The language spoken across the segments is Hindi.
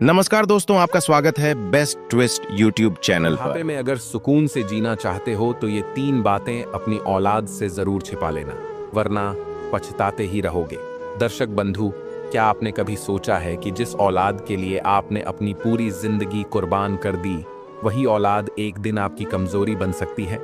नमस्कार दोस्तों, आपका स्वागत है बेस्ट ट्विस्ट यूट्यूब चैनल बुढ़ापे पर। में अगर सुकून से जीना चाहते हो तो ये 3 बातें अपनी औलाद से जरूर छिपा लेना, वरना पछताते ही रहोगे। दर्शक बंधु, क्या आपने कभी सोचा है कि जिस औलाद के लिए आपने अपनी पूरी जिंदगी कुर्बान कर दी, वही औलाद एक दिन आपकी कमजोरी बन सकती है?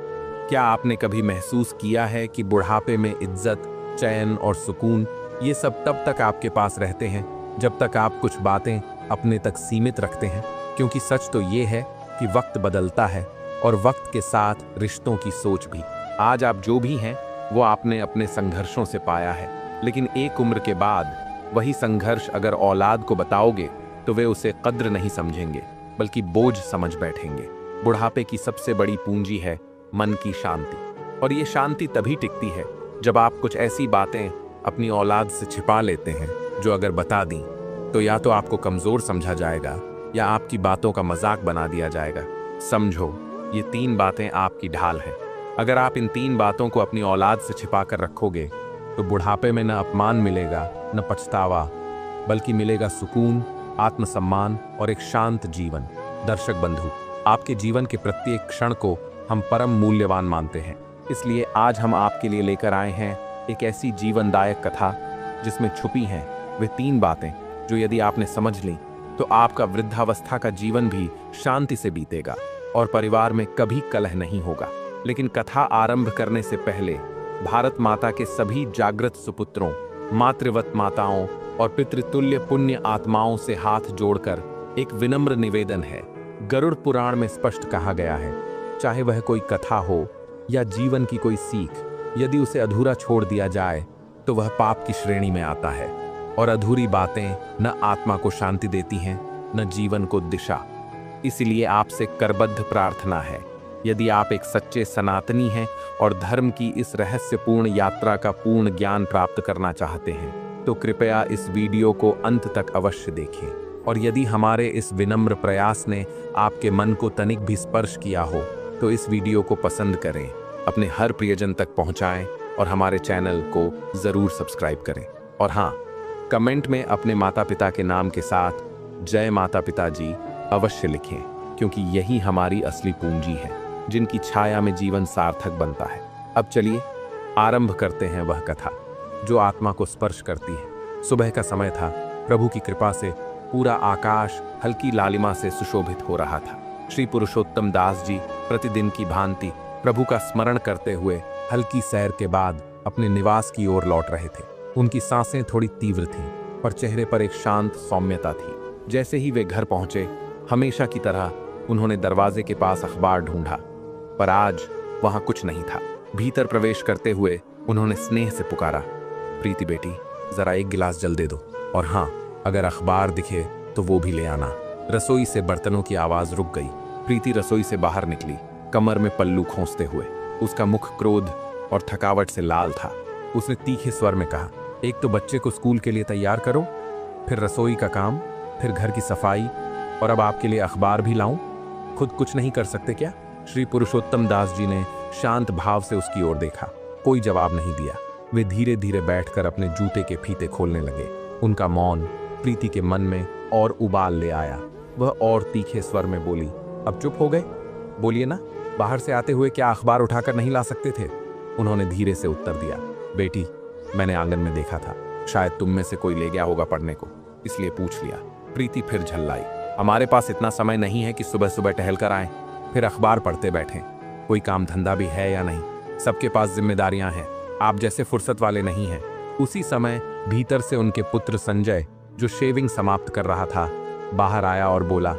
क्या आपने कभी महसूस किया है कि बुढ़ापे में इज्जत, चैन और सुकून ये सब तब तक आपके पास रहते हैं जब तक आप कुछ बातें अपने तक सीमित रखते हैं? क्योंकि सच तो ये है कि वक्त बदलता है और वक्त के साथ रिश्तों की सोच भी। आज आप जो भी हैं वो आपने अपने संघर्षों से पाया है, लेकिन एक उम्र के बाद वही संघर्ष अगर औलाद को बताओगे तो वे उसे कद्र नहीं समझेंगे बल्कि बोझ समझ बैठेंगे। बुढ़ापे की सबसे बड़ी पूंजी है मन की शांति, और ये शांति तभी टिकती है जब आप कुछ ऐसी बातें अपनी औलाद से छिपा लेते हैं जो अगर बता दी तो या तो आपको कमजोर समझा जाएगा या आपकी बातों का मजाक बना दिया जाएगा। समझो, ये 3 बातें आपकी ढाल हैं। अगर आप इन 3 बातों को अपनी औलाद से छिपा कर रखोगे तो बुढ़ापे में न अपमान मिलेगा, न पछतावा, बल्कि मिलेगा सुकून, आत्मसम्मान और एक शांत जीवन। दर्शक बंधु, आपके जीवन के प्रत्येक क्षण को हम परम मूल्यवान मानते हैं, इसलिए आज हम आपके लिए लेकर आए हैं एक ऐसी जीवनदायक कथा जिसमें छुपी हैं वे 3 बातें जो यदि आपने समझ ली तो आपका वृद्धावस्था का जीवन भी शांति से बीतेगा और परिवार में कभी कलह नहीं होगा। लेकिन कथा आरंभ करने से पहले भारत माता के सभी जागृत सुपुत्रों, मातृवत माताओं और पितृतुल्य पुण्य आत्माओं से हाथ जोड़कर एक विनम्र निवेदन है। गरुड़ पुराण में स्पष्ट कहा गया है, चाहे वह कोई कथा हो या जीवन की कोई सीख, यदि उसे अधूरा छोड़ दिया जाए तो वह पाप की श्रेणी में आता है। और अधूरी बातें न आत्मा को शांति देती हैं, न जीवन को दिशा। इसलिए आपसे करबद्ध प्रार्थना है, यदि आप एक सच्चे सनातनी हैं और धर्म की इस रहस्यपूर्ण यात्रा का पूर्ण ज्ञान प्राप्त करना चाहते हैं, तो कृपया इस वीडियो को अंत तक अवश्य देखें। और यदि हमारे इस विनम्र प्रयास ने आपके मन को तनिक भी स्पर्श किया हो तो इस वीडियो को पसंद करें, अपने हर प्रियजन तक पहुंचाएं और हमारे चैनल को जरूर सब्सक्राइब करें। और हाँ, कमेंट में अपने माता पिता के नाम के साथ जय माता पिता जी अवश्य लिखें, क्योंकि यही हमारी असली पूंजी है जिनकी छाया में जीवन सार्थक बनता है। अब चलिए आरंभ करते हैं वह कथा जो आत्मा को स्पर्श करती है। सुबह का समय था। प्रभु की कृपा से पूरा आकाश हल्की लालिमा से सुशोभित हो रहा था। श्री पुरुषोत्तम दास जी प्रतिदिन की भांति प्रभु का स्मरण करते हुए हल्की सैर के बाद अपने निवास की ओर लौट रहे थे। उनकी सांसें थोड़ी तीव्र थीं, पर चेहरे पर एक शांत सौम्यता थी। जैसे ही वे घर पहुंचे, हमेशा की तरह उन्होंने दरवाजे के पास अखबार ढूंढा, पर आज वहां कुछ नहीं था। भीतर प्रवेश करते हुए उन्होंने स्नेह से पुकारा, प्रीति बेटी, जरा एक गिलास जल दे दो, और हाँ, अगर अखबार दिखे तो वो भी ले आना। रसोई से बर्तनों की आवाज रुक गई। प्रीति रसोई से बाहर निकली, कमर में पल्लू खोंसते हुए। उसका मुख क्रोध और थकावट से लाल था। उसने तीखे स्वर में कहा, एक तो बच्चे को स्कूल के लिए तैयार करो, फिर रसोई का काम, फिर घर की सफाई, और अब आपके लिए अखबार भी लाऊं? खुद कुछ नहीं कर सकते क्या? श्री पुरुषोत्तम दास जी ने शांत भाव से उसकी ओर देखा। कोई जवाब नहीं दिया। वे धीरे धीरे बैठकर अपने जूते के फीते खोलने लगे। उनका मौन प्रीति के मन में और उबाल ले आया। वह और तीखे स्वर में बोली, अब चुप हो गए? बोलिए ना, बाहर से आते हुए क्या अखबार उठाकर नहीं ला सकते थे? उन्होंने धीरे से उत्तर दिया, बेटी, मैंने आंगन में देखा था, शायद तुम में से कोई ले गया होगा पढ़ने को, इसलिए पूछ लिया। प्रीति फिर झल्लाई, हमारे पास इतना समय नहीं है कि सुबह सुबह टहल कर आएं, फिर अखबार पढ़ते बैठें। कोई काम धंधा भी है या नहीं? सबके पास जिम्मेदारियां हैं, आप जैसे फुर्सत वाले नहीं हैं। उसी समय भीतर से उनके पुत्र संजय, जो शेविंग समाप्त कर रहा था, बाहर आया और बोला,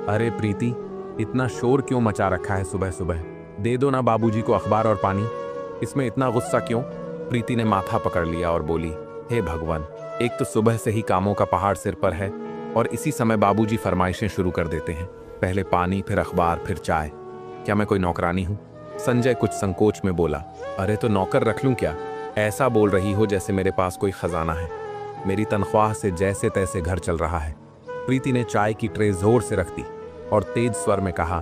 अरे प्रीति, इतना शोर क्यों मचा रखा है सुबह सुबह? दे दो ना बाबूजी को अखबार और पानी। इसमें इतना गुस्सा क्यों? प्रीति ने माथा पकड़ लिया और बोली, हे भगवान, एक तो सुबह से ही कामों का पहाड़ सिर पर है और इसी समय बाबूजी फरमाइशें शुरू कर देते हैं, पहले पानी, फिर अखबार, फिर चाय। क्या मैं कोई नौकरानी हूँ? संजय कुछ संकोच में बोला, अरे तो नौकर रख लूं क्या? ऐसा बोल रही हो जैसे मेरे पास कोई खजाना है। मेरी तनख्वाह से जैसे तैसे घर चल रहा है। प्रीति ने चाय की ट्रे जोर से रख दी और तेज स्वर में कहा,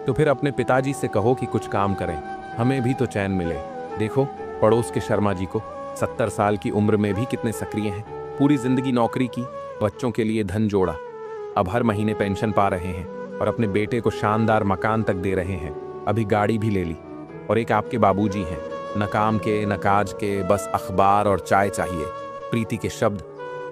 तो फिर अपने पिताजी से कहो कि कुछ काम करें, हमें भी तो चैन मिले। देखो पड़ोस के शर्मा जी को, 70 साल की उम्र में भी कितने सक्रिय हैं। पूरी जिंदगी नौकरी की, बच्चों के लिए धन जोड़ा, अब हर महीने पेंशन पा रहे हैं और अपने बेटे को शानदार मकान तक दे रहे हैं। अभी गाड़ी भी ले ली। और एक आपके बाबूजी हैं, न काम के न काज के, बस अखबार और चाय चाहिए। प्रीति के शब्द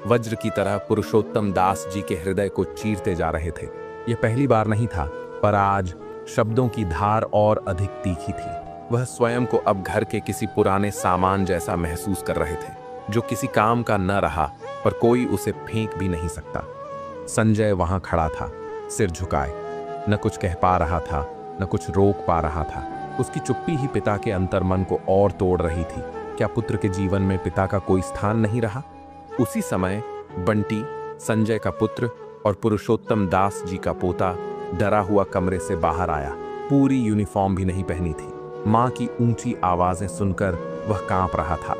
वज्र की तरह पुरुषोत्तम दास जी के हृदय को चीरते जा रहे थे। यह पहली बार नहीं था, पर आज शब्दों की धार और अधिक तीखी थी। वह स्वयं को अब घर के किसी पुराने सामान जैसा महसूस कर रहे थे, जो किसी काम का न रहा, पर कोई उसे फेंक भी नहीं सकता। संजय वहां खड़ा था, सिर झुकाए, न कुछ कह पा रहा था, न कुछ रोक पा रहा था। उसकी चुप्पी ही पिता के अंतर्मन को और तोड़ रही थी। क्या पुत्र के जीवन में पिता का कोई स्थान नहीं रहा? उसी समय बंटी, संजय का पुत्र और पुरुषोत्तम दास जी का पोता, डरा हुआ कमरे से बाहर आया। पूरी यूनिफॉर्म भी नहीं पहनी थी। माँ की ऊंची आवाजें सुनकर वह कांप रहा था।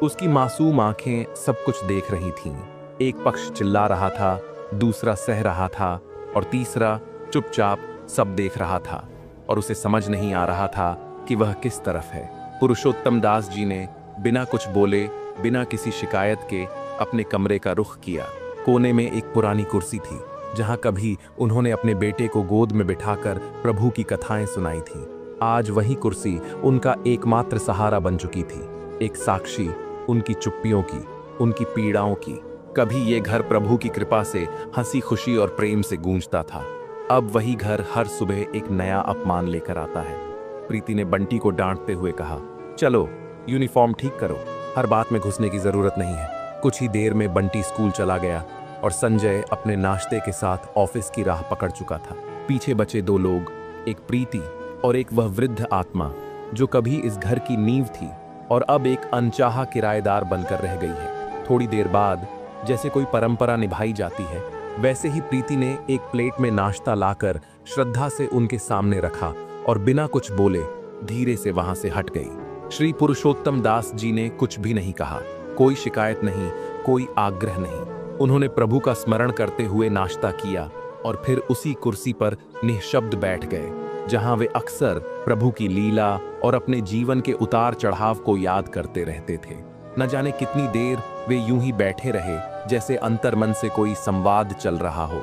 उसकी मासूम आंखें सब कुछ देख रही थीं। एक पक्ष चिल्ला रहा था, दूसरा सह रहा था और तीसरा चुपचाप सब देख रहा था, और उसे समझ नहीं आ रहा था कि वह किस तरफ है। पुरुषोत्तम दास जी ने बिना कुछ बोले, बिना किसी शिकायत के अपने कमरे का रुख किया। कोने में एक पुरानी कुर्सी थी, जहां कभी उन्होंने अपने बेटे को गोद में बिठाकर प्रभु की कथाएं सुनाई थीं। आज वही कुर्सी उनका एकमात्र सहारा बन चुकी थी, एक साक्षी उनकी चुप्पियों की, उनकी पीड़ाओं की। कभी ये घर प्रभु की कृपा से हंसी खुशी और प्रेम से गूंजता था। अब वही घर हर सुबह एक नया अपमान लेकर आता है। प्रीति ने बंटी को डांटते हुए कहा, चलो यूनिफॉर्म ठीक करो, हर बात में घुसने की जरूरत नहीं है। कुछ ही देर में बंटी स्कूल चला गया और संजय अपने नाश्ते के साथ ऑफिस की राह पकड़ चुका था। पीछे बचे दो लोग, एक प्रीति और एक वह वृद्ध आत्मा जो कभी इस घर की नींव थी और अब एक अनचाहा किराएदार बनकर रह गई है। थोड़ी देर बाद जैसे कोई परंपरा निभाई जाती है, वैसे ही प्रीति ने एक प्लेट में नाश्ता लाकर श्रद्धा से उनके सामने रखा और बिना कुछ बोले धीरे से वहां से हट गई। श्री पुरुषोत्तम दास जी ने कुछ भी नहीं कहा, कोई शिकायत नहीं, कोई आग्रह नहीं। उन्होंने प्रभु का स्मरण करते हुए नाश्ता किया और फिर उसी कुर्सी पर निःशब्द बैठ गए, जहां वे अक्सर प्रभु की लीला और अपने जीवन के उतार चढ़ाव को याद करते रहते थे। न जाने कितनी देर वे यूं ही बैठे रहे, जैसे अंतर्मन से कोई संवाद चल रहा हो।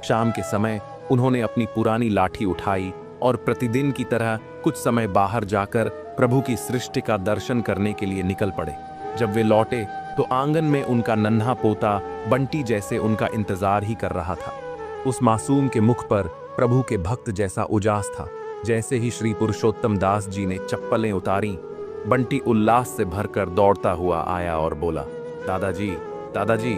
शाम के समय उन्होंने अपनी पुरानी लाठी उठाई और प्रतिदिन की तरह कुछ समय बाहर जाकर प्रभु की सृष्टि का दर्शन करने के लिए निकल पड़े। जब वे लौटे तो आंगन में उनका नन्हा पोता बंटी जैसे उनका इंतजार ही कर रहा था। उस मासूम के मुख पर प्रभु के भक्त जैसा उजास था। जैसे ही श्री पुरुषोत्तम दास जी ने चप्पलें उतारी, बंटी उल्लास से भरकर दौड़ता हुआ आया और बोला, दादाजी, दादाजी,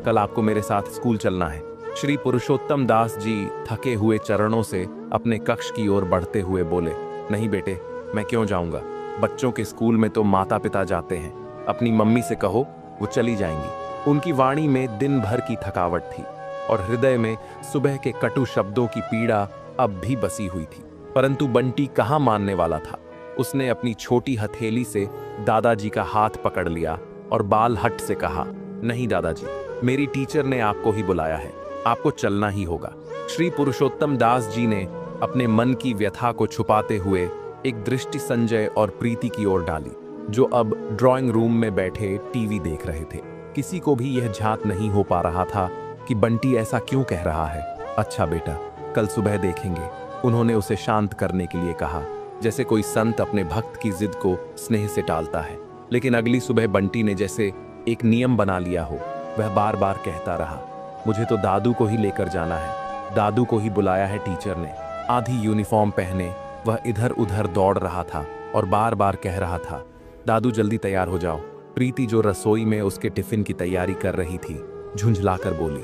कल आपको मेरे साथ स्कूल चलना है। श्री पुरुषोत्तम दास जी थके हुए चरणों से अपने कक्ष की ओर बढ़ते हुए बोले, नहीं बेटे, मैं क्यों जाऊंगा? बच्चों के स्कूल में तो माता पिता जाते हैं, अपनी मम्मी से कहो, वो चली जाएंगी। उनकी वाणी में दिन भर की थकावट थी और हृदय में सुबह के कटु शब्दों की पीड़ा अब भी बसी हुई थी। परंतु बंटी कहाँ मानने वाला था। उसने अपनी छोटी हथेली से दादाजी का हाथ पकड़ लिया और बाल हट से कहा, नहीं दादाजी, मेरी टीचर ने आपको ही बुलाया है, आपको चलना ही होगा। श्री पुरुषोत्तम दास जी ने अपने मन की व्यथा को छुपाते हुए एक दृष्टि संजय और प्रीति की ओर डाली, जो अब ड्राइंग रूम में बैठे टीवी देख रहे थे। किसी को भी यह झांक नहीं हो पा रहा था कि बंटी ऐसा क्यों कह रहा है। अच्छा बेटा, कल सुबह देखेंगे, उन्होंने उसे शांत करने के लिए कहा, जैसे कोई संत अपने भक्त की जिद को स्नेह से टालता है। लेकिन अगली सुबह बंटी ने जैसे एक नियम बना लिया हो, वह बार बार कहता रहा, मुझे तो दादू को ही लेकर जाना है, दादू को ही बुलाया है टीचर ने। आधी यूनिफॉर्म पहने वह इधर उधर दौड़ रहा था और बार बार कह रहा था, दादू जल्दी तैयार हो जाओ। प्रीति जो रसोई में उसके टिफिन की तैयारी कर रही थी, झुंझलाकर बोली,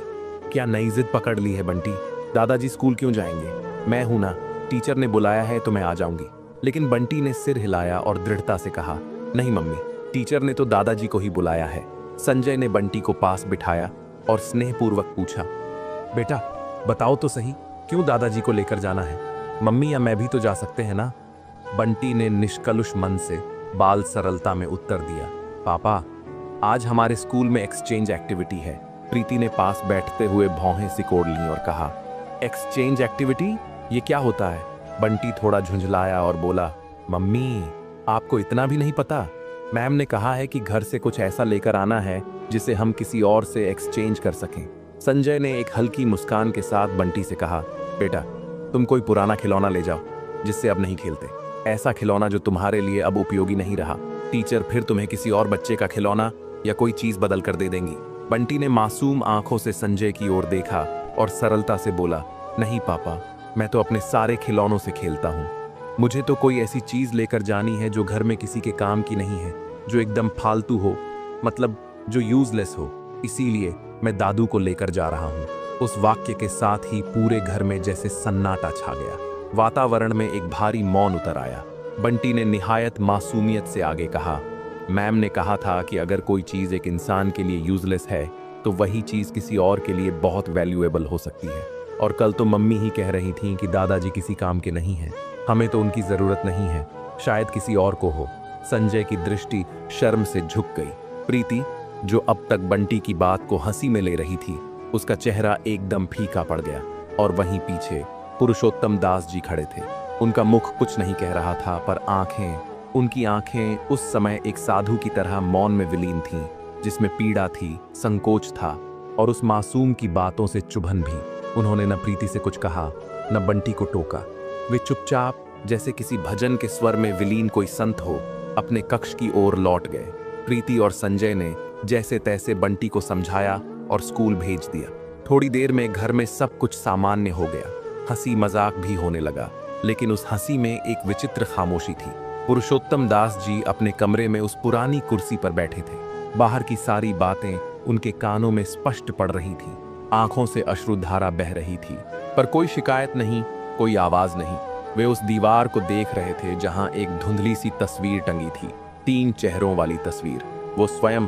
क्या नई जिद पकड़ ली है बंटी? दादाजी स्कूल क्यों जाएंगे? मैं हूं ना, टीचर ने बुलाया है तो मैं आ जाऊंगी। लेकिन बंटी ने सिर हिलाया और दृढ़ता से कहा, नहीं मम्मी, टीचर ने तो दादाजी को ही बुलाया है। संजय ने बंटी को पास बिठाया और स्नेहपूर्वक पूछा, बेटा बताओ तो सही, क्यों दादाजी को लेकर जाना है? मम्मी या मैं भी तो जा सकते हैं ना? बंटी ने निष्कलुष मन से बाल सरलता में उत्तर दिया, पापा आज हमारे स्कूल में एक्सचेंज एक्टिविटी है। प्रीति ने पास बैठते हुए भौहें सिकोड़ ली और कहा, एक्सचेंज एक्टिविटी, ये क्या होता है? बंटी थोड़ा झुंझलाया और बोला, मम्मी आपको इतना भी नहीं पता? मैम ने कहा है कि घर से कुछ ऐसा लेकर आना है जिसे हम किसी और से एक्सचेंज कर सकें। संजय ने एक हल्की मुस्कान के साथ बंटी से कहा, बेटा तुम कोई पुराना खिलौना ले जाओ जिससे अब नहीं खेलते, ऐसा खिलौना जो तुम्हारे लिए अब उपयोगी नहीं रहा। टीचर फिर तुम्हें किसी और बच्चे का खिलौना या कोई चीज बदल कर दे देंगी। बंटी ने मासूम आंखों से संजय की ओर देखा और सरलता से बोला, नहीं पापा, मैं तो अपने सारे खिलौनों से खेलता हूँ। मुझे तो कोई ऐसी चीज लेकर जानी है जो घर में किसी के काम की नहीं है, जो एकदम फालतू हो, मतलब जो यूजलेस हो। इसीलिए मैं दादू को लेकर जा रहा हूँ। उस वाक्य के साथ ही पूरे घर में जैसे सन्नाटा छा गया। वातावरण में एक भारी मौन उतर आया। बंटी ने निहायत मासूमियत से आगे कहा, मैम ने कहा था कि अगर कोई चीज़ एक इंसान के लिए यूजलेस है तो वही चीज़ किसी और के लिए बहुत वैल्यूएबल हो सकती है। और कल तो मम्मी ही कह रही थी कि दादाजी किसी काम के नहीं हैं, हमें तो उनकी ज़रूरत नहीं है, शायद किसी और को हो। संजय की दृष्टि शर्म से झुक गई। प्रीति, जो अब तक बंटी की बात को हंसी में ले रही थी, उसका चेहरा एकदम फीका पड़ गया। और वहीं पीछे पुरुषोत्तम दास जी खड़े थे। उनका मुख कुछ नहीं कह रहा था, पर उनकी आंखें उस समय एक साधु की तरह मौन में विलीन थीं, जिसमें पीड़ा थी, संकोच था और उस मासूम की बातों से चुभन भी। उन्होंने न प्रीति से कुछ कहा, न बंटी को टोका। वे चुपचाप, जैसे किसी भजन के स्वर में विलीन कोई संत हो, अपने कक्ष की ओर लौट गए। प्रीति और संजय ने जैसे तैसे बंटी को समझाया और स्कूल भेज दिया। थोड़ी देर में घर में सब कुछ सामान्य हो गया। हंसी मजाक भी होने लगा, लेकिन उस हंसी में एक विचित्र खामोशी थी। पुरुषोत्तम दास जी अपने कमरे में उस पुरानी कुर्सी पर बैठे थे। बाहर की सारी बातें उनके कानों में स्पष्ट पड़ रही थीं। आंखों से अश्रुधारा बह रही थी, पर कोई शिकायत नहीं, कोई आवाज नहीं। वे उस दीवार को देख रहे थे जहां एक धुंधली सी तस्वीर टंगी थी, 3 चेहरों वाली तस्वीर। वो स्वयं,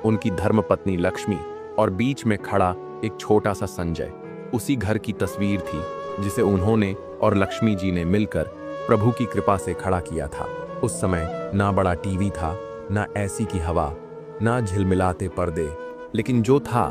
उनकी धर्मपत्नी लक्ष्मी और बीच में खड़ा एक छोटा सा संजय। उसी घर की तस्वीर थी जिसे उन्होंने और लक्ष्मी जी ने मिलकर प्रभु की कृपा से खड़ा किया था। उस समय ना बड़ा टीवी था, ना एसी की हवा, ना झिलमिलाते पर्दे, लेकिन जो था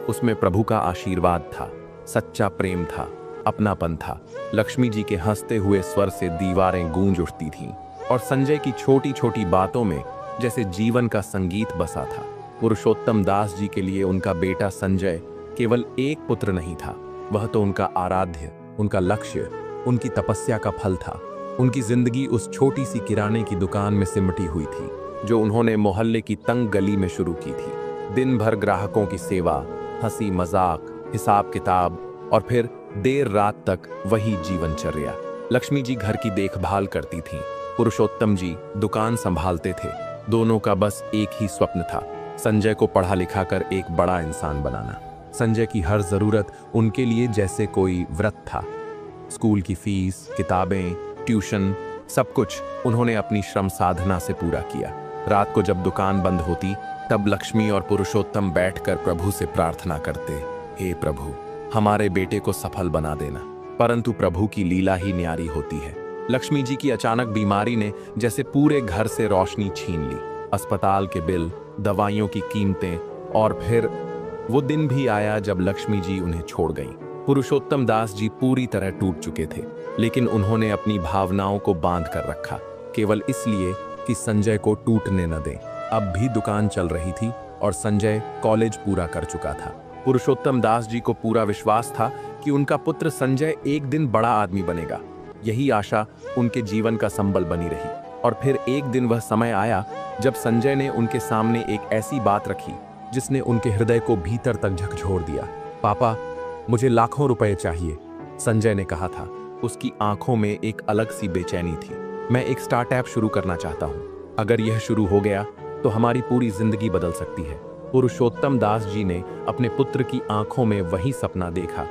उसमें प्रभु का आशीर्वाद था, सच्चा प्रेम था, अपनापन था। लक्ष्मी जी के हंसते हुए स्वर से दीवारें गूंज उठती थीं और संजय की छोटी छोटी बातों में जैसे जीवन का संगीत बसा था। पुरुषोत्तम दास जी के लिए उनका बेटा संजय केवल एक पुत्र नहीं था, वह तो उनका आराध्य, उनका लक्ष्य, उनकी तपस्या का फल था। उनकी जिंदगी उस छोटी सी किराने की दुकान में सिमटी हुई थी, जो उन्होंने मोहल्ले की तंग गली में शुरू की थी। दिन भर ग्राहकों की सेवा, हंसी मजाक, हिसाब किताब और फिर देर रात तक वही जीवनचर्या। लक्ष्मी जी घर की देखभाल करती थीं, पुरुषोत्तम जी दुकान संभालते थे। दोनों का बस एक ही स्वप्न था, संजय को पढ़ा लिखा कर एक बड़ा इंसान बनाना। संजय की हर जरूरत उनके लिए जैसे कोई व्रत था। स्कूल की फीस, किताबें, ट्यूशन, सब कुछ उन्होंने अपनी श्रम साधना से पूरा किया। रात को जब दुकान बंद होती, तब लक्ष्मी और पुरुषोत्तम बैठकर प्रभु से प्रार्थना करते, हे प्रभु, हमारे बेटे को सफल बना देना। परंतु प्रभु की लीला ही न्यारी होती है। लक्ष्मी जी की अचानक बीमारी ने जैसे पूरे घर से रोशनी छीन ली। अस्पताल के बिल, दवाइयों की कीमतें, और फिर वो दिन भी आया जब लक्ष्मी जी उन्हें छोड़ गईं। पुरुषोत्तम दास जी पूरी तरह टूट चुके थे, लेकिन उन्होंने अपनी भावनाओं को बांध कर रखा, केवल इसलिए कि संजय को टूटने न दें। अब भी दुकान चल रही थी और संजय कॉलेज पूरा कर चुका था। पुरुषोत्तम दास जी को पूरा विश्वास था कि उनका पुत्र संजय एक दिन बड़ा आदमी बनेगा। यही आशा उनके जीवन का संबल बनी रही। और फिर एक दिन वह समय आया जब संजय ने उनके सामने एक ऐसी बात रखी जिसने उनके हृदय को भीतर तक झकझोर दिया। पापा, मुझे लाखों रुपए चाहिए, संजय ने कहा था। उसकी आंखों में एक अलग सी बेचैनी थी। मैं एक स्टार्टअप शुरू करना चाहता हूँ। अगर यह शुरू हो गया तो हमारी पूरी जिंदगी बदल सकती है। पुरुषोत्तम दास जी ने अपने पुत्र की आंखों में वही सपना देखा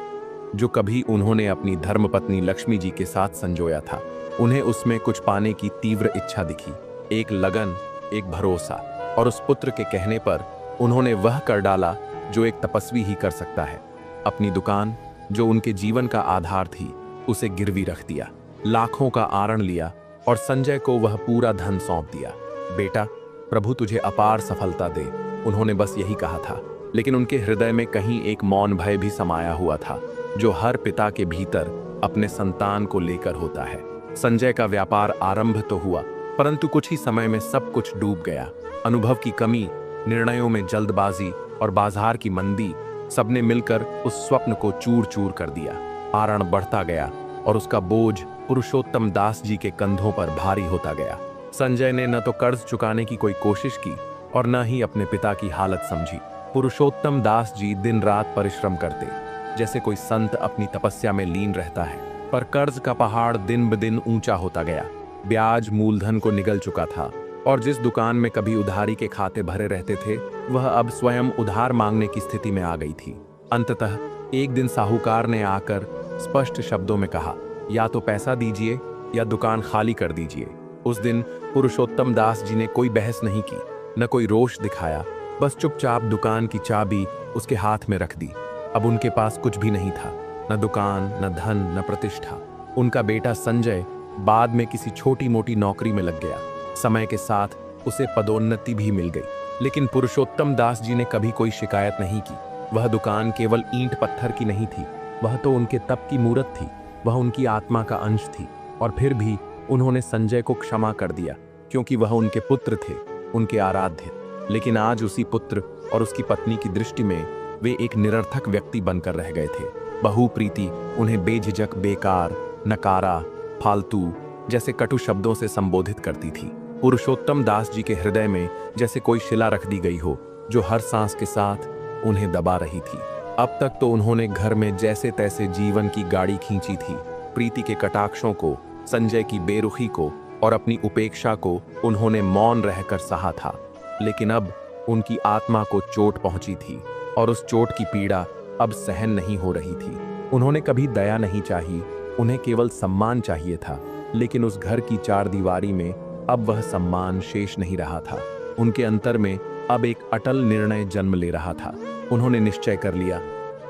जो कभी उन्होंने अपनी धर्मपत्नी लक्ष्मी जी के साथ संजोया था। उन्हें उसमें कुछ पाने की तीव्र इच्छा दिखी, एक लगन, एक भरोसा, और उस पुत्र के कहने पर उन्होंने वह कर डाला जो एक तपस्वी ही कर सकता है। अपनी दुकान, जो उनके जीवन का आधार थी, उसे गिरवी रख दिया, लाखों का आरण लिया और संजय को वह पूरा धन सौंप दिया। बेटा, प्रभु तुझे अपार सफलता दे, उन्होंने बस यही कहा था। लेकिन उनके हृदय में कहीं एक मौन भय भी समाया हुआ था, जो हर पिता के भीतर अपने संतान को लेकर होता है। संजय का व्यापार आरंभ तो हुआ, परंतु कुछ ही समय में सब कुछ डूब गया। अनुभव की कमी, निर्णयों में जल्दबाजी और बाजार की मंदी सबने मिलकर उस स्वप्न को चूर चूर कर दिया। आरण बढ़ता गया और उसका बोझ पुरुषोत्तम दास जी के कंधों पर भारी होता गया। संजय ने न तो कर्ज चुकाने की कोई कोशिश की और न ही अपने पिता की हालत समझी। पुरुषोत्तम दास जी दिन रात परिश्रम करते, जैसे कोई संत अपनी तपस्या में लीन रहता है, पर कर्ज का पहाड़ दिन ब दिन ऊंचा होता गया। ब्याज मूलधन को निगल चुका था और जिस दुकान में कभी उधारी के खाते भरे रहते थे, वह अब स्वयं उधार मांगने की स्थिति में आ गई थी। अंततः एक दिन साहूकार ने आकर स्पष्ट शब्दों में कहा, या तो पैसा दीजिए या दुकान खाली कर दीजिए। उस दिन पुरुषोत्तम दास जी ने कोई बहस नहीं की, न कोई रोष दिखाया, बस चुपचाप दुकान की चाबी उसके हाथ में रख दी। अब उनके पास कुछ भी नहीं था, न दुकान, न धन, न प्रतिष्ठा। उनका बेटा संजय बाद में किसी छोटी मोटी नौकरी में लग गया। समय के साथ उसे पदोन्नति भी मिल गई, लेकिन पुरुषोत्तम दास जी ने कभी कोई शिकायत नहीं की। वह दुकान केवल ईंट पत्थर की नहीं थी, वह तो उनके तप की मूरत थी, वह उनकी आत्मा का अंश थी। और फिर भी उन्होंने संजय को क्षमा कर दिया, क्योंकि वह उनके पुत्र थे, उनके आराध्य। लेकिन आज उसी पुत्र और उसकी पत्नी की दृष्टि में वे एक निरर्थक व्यक्ति बनकर रह गए थे। बहू प्रीति उन्हें बेझिझक बेकार, नकारा, फालतू जैसे कटु शब्दों से संबोधित करती थी। पुरुषोत्तम दास जी के हृदय में जैसे कोई शिला रख दी गई हो, जो हर सांस के साथ उन्हें दबा रही थी। अब तक तो उन्होंने घर में जैसे तैसे जीवन की गाड़ी खींची थी। प्रीति के कटाक्षों को, संजय की बेरुखी को और अपनी उपेक्षा को उन्होंने मौन रहकर सहा था। लेकिन अब उनकी आत्मा को चोट पहुंची थी और उस चोट की पीड़ा अब सहन नहीं हो रही थी। उन्होंने कभी दया नहीं चाही, उन्हें केवल सम्मान चाहिए था। लेकिन उस घर की चार दीवारी में अब वह सम्मान शेष नहीं रहा था। उनके अंतर में अब एक अटल निर्णय जन्म ले रहा था। उन्होंने निश्चय कर लिया,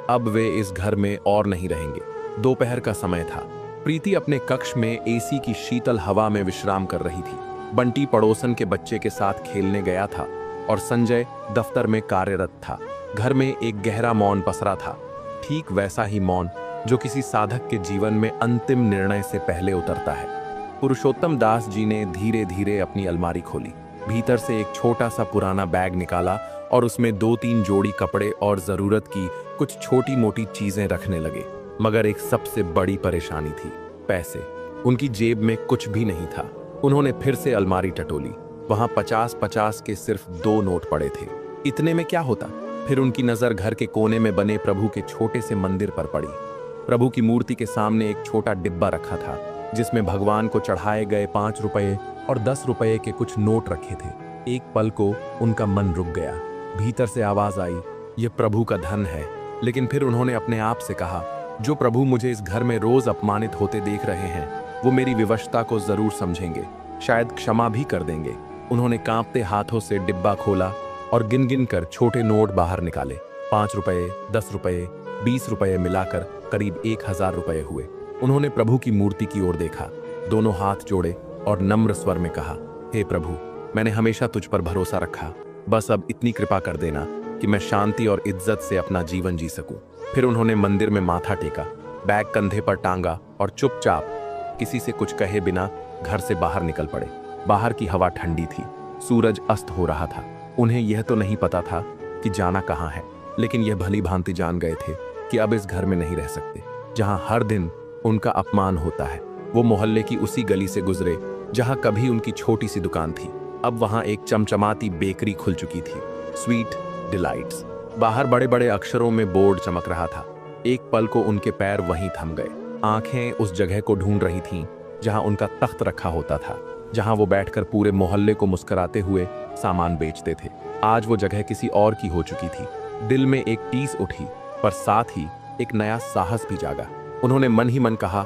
अब वे इस घर में और नहीं रहेंगे। दोपहर का समय था। प्रीति अपने कक्ष में एसी की शीतल हवा में विश्राम कर रही थी। बंटी पड़ोसन के बच्चे के साथ खेलने गया था और संजय दफ्तर में कार्यरत था। घर में एक गहरा मौन पसरा था, ठीक वैसा ही मौन जो किसी साधक के जीवन में अंतिम निर्णय से पहले उतरता है। पुरुषोत्तम दास जी ने धीरे धीरे अपनी अलमारी खोली, भीतर से एक छोटा सा पुराना बैग निकाला और उसमें 2-3 जोड़ी कपड़े और जरूरत की कुछ छोटी मोटी चीजें रखने लगे। मगर एक सबसे बड़ी परेशानी थी, पैसे। उनकी जेब में कुछ भी नहीं था। उन्होंने फिर से अलमारी टटोली, वहां 50-50 के सिर्फ 2 नोट पड़े थे। इतने में क्या होता? फिर उनकी नजर घर के कोने में बने प्रभु के छोटे से मंदिर पर पड़ी। प्रभु की मूर्ति के सामने एक छोटा डिब्बा रखा था, जिसमें भगवान को चढ़ाए गए 5 रुपए और 10 रुपए के कुछ नोट रखे थे। एक पल को उनका मन रुक गया। भीतर से आवाज आई, ये प्रभु का धन है। लेकिन फिर उन्होंने अपने आप से कहा, जो प्रभु मुझे इस घर में रोज अपमानित होते देख रहे हैं, वो मेरी विवशता को जरूर समझेंगे, शायद क्षमा भी कर देंगे। उन्होंने कांपते हाथों से डिब्बा खोला और गिन गिन कर छोटे नोट बाहर निकाले। 5 रुपए, 10 रुपए, 20 रुपए मिलाकर करीब 1000 रुपए हुए। उन्होंने प्रभु की मूर्ति की ओर देखा, दोनों हाथ जोड़े और नम्र स्वर में कहा, हे प्रभु, मैंने हमेशा तुझ पर भरोसा रखा, बस अब इतनी कृपा कर देना कि मैं शांति और इज्जत से अपना जीवन जी सकूं। फिर उन्होंने मंदिर में माथा टेका, बैग कंधे पर टांगा और चुपचाप किसी से कुछ कहे बिना घर से बाहर निकल पड़े। बाहर की हवा ठंडी थी, सूरज अस्त हो रहा था। उन्हें यह तो नहीं पता था कि जाना कहाँ है, लेकिन यह भली भांति जान गए थे कि अब इस घर में नहीं रह सकते, जहां हर दिन उनका अपमान होता है। वो मोहल्ले की उसी गली से गुजरे जहां कभी उनकी छोटी सी दुकान थी। अब वहां एक चमचमाती बेकरी खुल चुकी थी, स्वीट डिलाइट्स। बाहर बड़े बड़े अक्षरों में बोर्ड चमक रहा था। एक पल को उनके पैर वहीं थम गए। आंखें उस जगह को ढूंढ रही थीं जहां उनका तख्त रखा होता था, जहां वो बैठकर पूरे मोहल्ले को मुस्कुराते हुए सामान बेचते थे। आज वो जगह किसी और की हो चुकी थी। दिल में एक टीस उठी, पर साथ ही एक नया साहस भी जागा। उन्होंने मन ही मन कहा,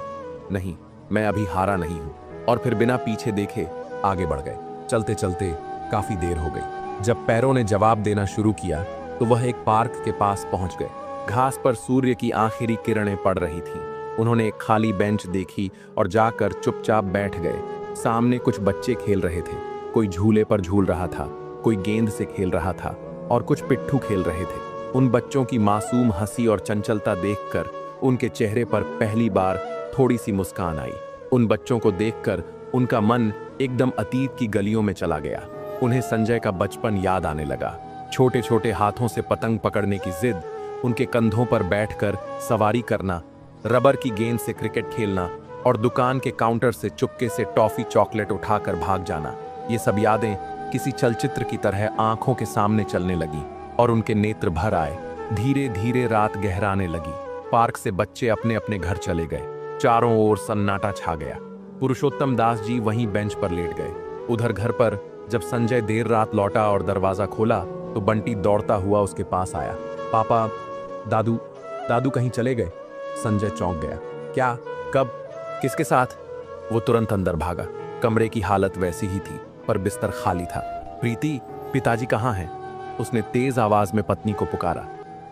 नहीं, मैं अभी हारा नहीं हूं। और फिर बिना पीछे देखे आगे बढ़ गए। चलते चलते काफी देर हो गई। जब पैरों ने जवाब देना शुरू किया तो वह एक पार्क के पास पहुंच गए। घास पर सूर्य की आखिरी किरणें पड़ रही थीं। उन्होंने एक खाली बेंच देखी और जाकर चुपचाप बैठ गए। सामने कुछ बच्चे खेल रहे थे। कोई झूले पर झूल रहा था, कोई गेंद से खेल रहा था और कुछ पिट्ठू खेल रहे थे। उन बच्चों की मासूम हंसी और चंचलता देखकर उनके चेहरे पर पहली बार थोड़ी सी मुस्कान आई। उन बच्चों को देखकर उनका मन एकदम अतीत की गलियों में चला गया। उन्हें संजय का बचपन याद आने लगा। छोटे छोटे हाथों से पतंग पकड़ने की जिद, उनके कंधों पर बैठकर सवारी करना, रबर की गेंद से क्रिकेट खेलना और दुकान के काउंटर से चुपके से टॉफी चॉकलेट उठाकर भाग जाना, ये सब यादें किसी चलचित्र की तरह आंखों के सामने चलने लगी और उनके नेत्र भर आए। धीरे धीरे रात गहराने लगी। पार्क से बच्चे अपने अपने घर चले गए। चारों ओर सन्नाटा छा गया। पुरुषोत्तम दास जी वहीं बेंच पर लेट गए। उधर घर पर जब संजय देर रात लौटा और दरवाजा खोला तो बंटी दौड़ता हुआ उसके पास आया। पापा, दादू दादू कहीं चले गए? संजय चौंक गया। क्या? कब? किसके साथ? वो तुरंत अंदर भागा। कमरे की हालत वैसी ही थी, पर बिस्तर खाली था। प्रीति, पिताजी कहाँ हैं? उसने तेज आवाज में पत्नी को पुकारा।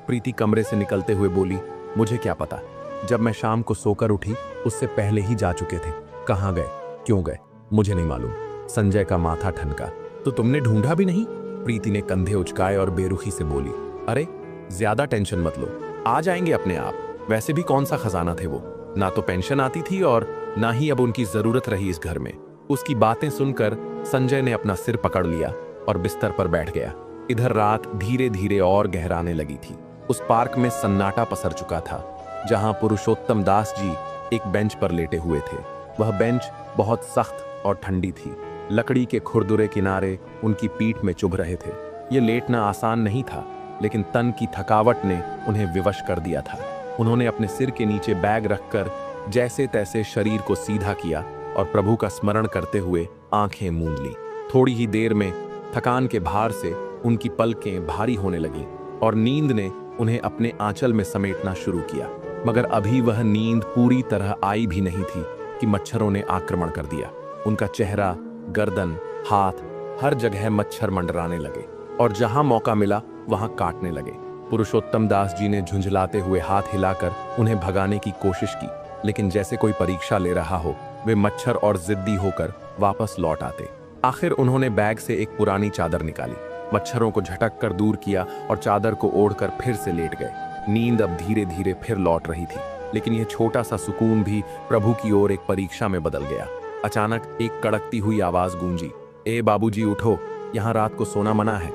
प्रीति कमरे से निकलते हुए बोली, मुझे क्या पता, जब मैं शाम को सोकर उठी उससे पहले ही जा चुके थे। कहाँ गए, क्यों गए, मुझे नहीं मालूम। संजय का माथा ठनका। तो तुमने ढूंढा भी नहीं? प्रीति ने कंधे उचकाए और बेरुखी से बोली, अरे ज्यादा टेंशन मत लो, आ जाएंगे अपने आप। वैसे भी कौन सा खजाना थे वो, ना तो पेंशन आती थी और ना ही अब उनकी जरूरत रही इस घर में। उसकी बातें सुनकर संजय ने अपना सिर पकड़ लिया और बिस्तर पर बैठ गया। इधर रात धीरे धीरे और गहराने लगी थी। उस पार्क में सन्नाटा पसर चुका था, जहां पुरुषोत्तम दास जी एक बेंच पर लेटे हुए थे। वह बेंच बहुत सख्त और ठंडी थी। लकड़ी के खुरदुरे किनारे उनकी पीठ में चुभ रहे थे। ये लेटना आसान नहीं था, लेकिन तन की थकावट ने उन्हें विवश कर दिया था। उन्होंने अपने सिर के नीचे बैग रखकर जैसे तैसे शरीर को सीधा किया और प्रभु का स्मरण करते हुए आंखें मूंद ली। थोड़ी ही देर में थकान के भार से उनकी पलकें भारी होने लगीं और नींद ने उन्हें अपने आंचल में समेटना शुरू किया। मगर अभी वह नींद पूरी तरह आई भी नहीं थी कि मच्छरों ने आक्रमण कर दिया। उनका चेहरा, गर्दन, हाथ, हर जगह मच्छर मंडराने लगे और जहां मौका मिला वहां काटने लगे। पुरुषोत्तम दास जी ने झुंझलाते हुए हाथ हिलाकर उन्हें भगाने की कोशिश की, लेकिन जैसे कोई परीक्षा ले रहा हो, वे मच्छर और जिद्दी होकर वापस लौट आते। आखिर उन्होंने बैग से एक पुरानी चादर निकाली, मच्छरों को झटक कर दूर किया और चादर को ओढ़कर फिर से लेट गए। नींद अब धीरे धीरे फिर लौट रही थी, लेकिन यह छोटा सा सुकून भी प्रभु की ओर एक परीक्षा में बदल गया। अचानक एक कड़कती हुई आवाज गूंजी, ए बाबूजी उठो, यहाँ रात को सोना मना है।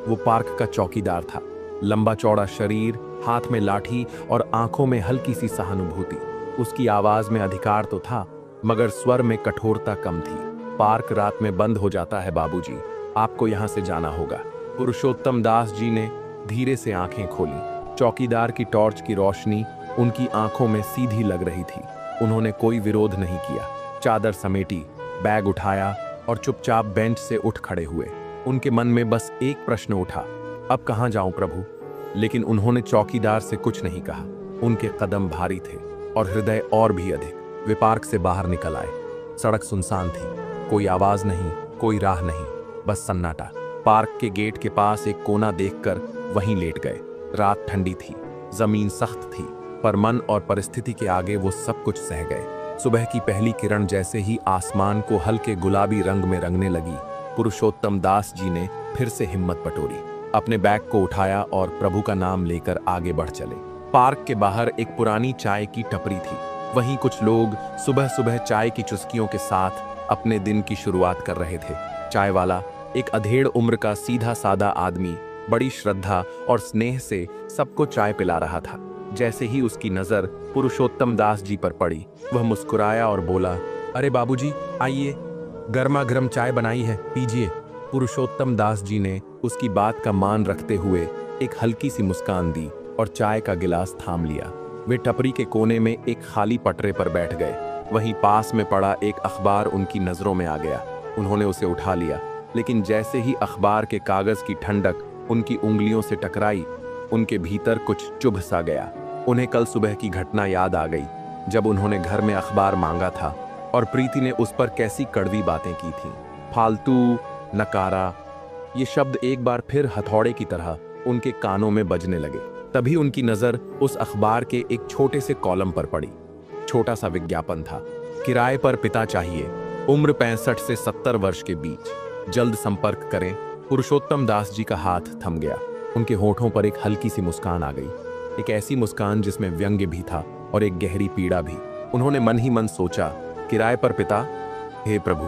वो पार्क का चौकीदार था। लंबा चौड़ा शरीर, हाथ में लाठी और आंखों में हल्की सी सहानुभूति। उसकी आवाज में अधिकार तो था, मगर स्वर में कठोरता कम थी। पार्क रात में बंद हो जाता है बाबूजी, आपको यहाँ से जाना होगा। पुरुषोत्तम दास जी ने धीरे से आंखें खोली। चौकीदार की टॉर्च की रोशनी उनकी आंखों में सीधी लग रही थी। उन्होंने कोई विरोध नहीं किया। चादर समेटी, बैग उठाया और चुपचाप बेंच से उठ खड़े हुए। उनके मन में बस एक प्रश्न उठा, अब कहाँ जाऊं प्रभु? लेकिन उन्होंने चौकीदार से कुछ नहीं कहा। उनके कदम भारी थे और हृदय और भी अधिक। वे पार्क से बाहर निकल आए। सड़क सुनसान थी, कोई आवाज नहीं, कोई राह नहीं, बस सन्नाटा। पार्क के गेट के पास एक कोना देखकर वहीं लेट गए। रात ठंडी थी, जमीन सख्त थी, पर मन और परिस्थिति के आगे वो सब कुछ सह गए। सुबह की पहली किरण जैसे ही आसमान को हल्के गुलाबी रंग में रंगने लगी, पुरुषोत्तम दास जी ने फिर से हिम्मत बटोरी, अपने बैग को उठाया और प्रभु का नाम लेकर आगे बढ़ चले। पार्क के बाहर एक पुरानी चाय की टपरी थी। वहीं कुछ लोग सुबह सुबह चाय की चुस्कियों के साथ अपने दिन की शुरुआत कर रहे थे। चाय वाला, एक अधेड़ उम्र का सीधा सादा आदमी, बड़ी श्रद्धा और स्नेह से सबको चाय पिला रहा था। जैसे ही उसकी नजर पुरुषोत्तम दास जी पर पड़ी, वह मुस्कुराया और बोला, अरे बाबूजी आइए, गर्मा गर्म चाय बनाई है, पीजिए। पुरुषोत्तम दास जी ने उसकी बात का मान रखते हुए एक हल्की सी मुस्कान दी और चाय का गिलास थाम लिया। वे टपरी के कोने में एक खाली पटरे पर बैठ गए। वहीं पास में पड़ा एक अखबार उनकी नजरों में आ गया। उन्होंने उसे उठा लिया, लेकिन जैसे ही अखबार के कागज की ठंडक उनकी उंगलियों से टकराई, उनके भीतर कुछ चुभ सा गया। उन्हें कल सुबह की घटना याद आ गई, जब उन्होंने घर में अखबार मांगा था और प्रीति ने उस पर कैसी कड़वी बातें की थीं। फालतू, नकारा, ये शब्द एक बार फिर हथौड़े की तरह उनके कानों में बजने लगे। तभी उनकी नजर उस अखबार के एक छोटे से कॉलम पर पड़ी। छोटा सा विज्ञापन था, किराए पर पिता चाहिए, उम्र 65 से 70 वर्ष के बीच, जल्द संपर्क करें। पुरुषोत्तम दास जी का हाथ थम गया। उनके होठों पर एक हल्की सी मुस्कान आ गई, एक ऐसी मुस्कान जिसमें व्यंग्य भी था और एक गहरी पीड़ा भी। उन्होंने मन ही मन सोचा, किराए पर पिता, हे प्रभु,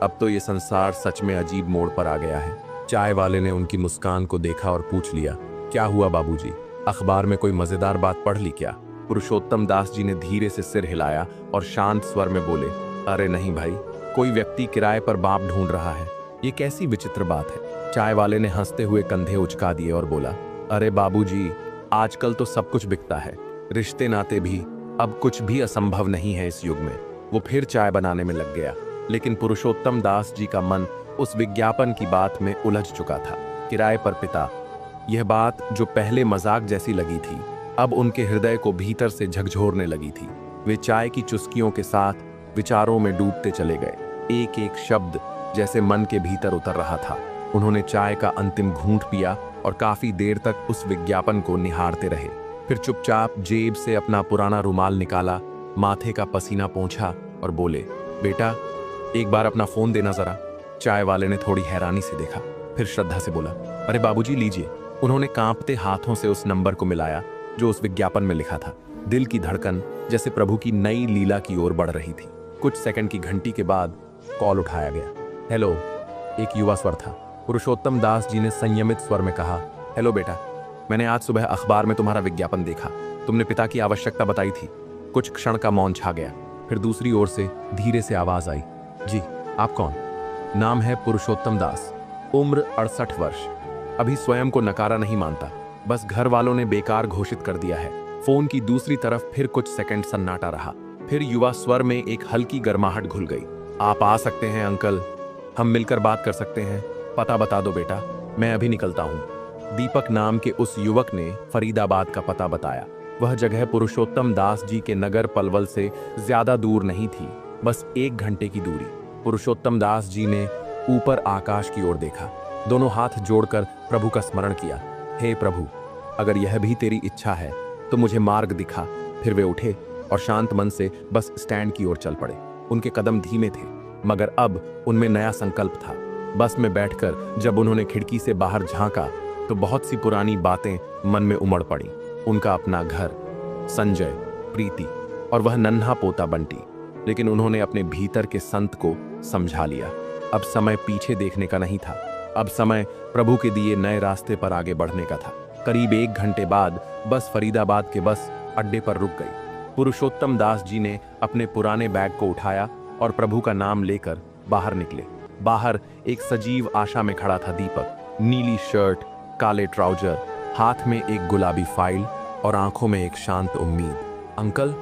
अब तो ये संसार सच में अजीब मोड़ पर आ गया है। चाय वाले ने उनकी मुस्कान को देखा और पूछ लिया, क्या हुआ बाबूजी, अखबार में कोई मजेदार बात पढ़ ली क्या? पुरुषोत्तम दास जी ने धीरे से सिर हिलाया और शांत स्वर में बोले, अरे नहीं भाई, कोई व्यक्ति किराए पर बाप ढूंढ रहा है। ये कैसी विचित्र बात है। चाय वाले ने हंसते हुए कंधे उचका दिए और बोला, अरे बाबूजी, आजकल तो सब कुछ बिकता है, रिश्ते नाते भी। अब कुछ भी असंभव नहीं है इस युग में। वो फिर चाय बनाने में लग गया, लेकिन पुरुषोत्तम दास जी का मन उस विज्ञापन की बात में उलझ चुका था। किराए पर पिता, यह बात जो पहले मजाक जैसी लगी थी, अब उनके हृदय को भीतर से झकझोरने लगी थी। वे चाय की चुस्कियों के साथ विचारों में डूबते चले गए। एक एक शब्द जैसे मन के भीतर उतर रहा था। उन्होंने चाय का अंतिम घूंट पिया और काफी देर तक उस विज्ञापन को निहारते रहे। फिर चुपचाप जेब से अपना पुराना रुमाल निकाला, माथे का पसीना पोंछा और बोले, बेटा एक बार अपना फोन देना जरा। चाय वाले ने थोड़ी हैरानी से देखा, फिर श्रद्धा से बोला, अरे बाबूजी लीजिए। उन्होंने कांपते हाथों से उस नंबर को मिलाया जो उस विज्ञापन में लिखा था। दिल की धड़कन जैसे प्रभु की नई लीला की ओर बढ़ रही थी। कुछ सेकंड की घंटी के बाद कॉल उठाया गया। हेलो, एक युवा स्वर था। पुरुषोत्तम दास जी ने संयमित स्वर में कहा, हेलो बेटा, मैंने आज सुबह अखबार में तुम्हारा विज्ञापन देखा। तुमने पिता की आवश्यकता बताई थी। कुछ क्षण का मौन छा गया, फिर दूसरी ओर से धीरे से आवाज आई, जी आप कौन? नाम है पुरुषोत्तम दास, उम्र 68 वर्ष। अभी स्वयं को नकारा नहीं मानता, बस घर वालों ने बेकार घोषित कर दिया है। फोन की दूसरी तरफ फिर कुछ सेकंड सन्नाटा रहा, फिर युवा स्वर में एक हल्की गर्माहट घुल गई। आप आ सकते हैं अंकल, हम मिलकर बात कर सकते हैं। पता बता दो बेटा, मैं अभी निकलता हूँ। दीपक नाम के उस युवक ने फरीदाबाद का पता बताया। वह जगह पुरुषोत्तम दास जी के नगर पलवल से ज्यादा दूर नहीं थी, बस 1 घंटे की दूरी। पुरुषोत्तम दास जी ने ऊपर आकाश की ओर देखा, दोनों हाथ जोड़कर प्रभु का स्मरण किया। हे प्रभु, अगर यह भी तेरी इच्छा है तो मुझे मार्ग दिखा। फिर वे उठे और शांत मन से बस स्टैंड की ओर चल पड़े। उनके कदम धीमे थे, मगर अब उनमें नया संकल्प था। बस में बैठकर जब उन्होंने खिड़की से बाहर झांका तो बहुत सी पुरानी बातें मन में उमड़ पड़ी। उनका अपना घर, संजय, प्रीति और वह नन्हा पोता बंटी। लेकिन उन्होंने अपने भीतर के संत को समझा लिया। अब समय पीछे देखने का नहीं था, अब समय प्रभु के दिए नए रास्ते पर आगे बढ़ने का था। करीब 1 घंटे बाद बस फरीदाबाद के बस अड्डे पर रुक गई। पुरुषोत्तम दास जी ने अपने पुराने बैग को उठाया और प्रभु का नाम लेकर बाहर निकले। बाहर एक सजीव आशा में खड़ा था दीपक, नीली शर्ट, काले ट्राउजर, हाथ में एक गुलाबी फाइल और आंखों में एक शांत उम्मीद। अंकल,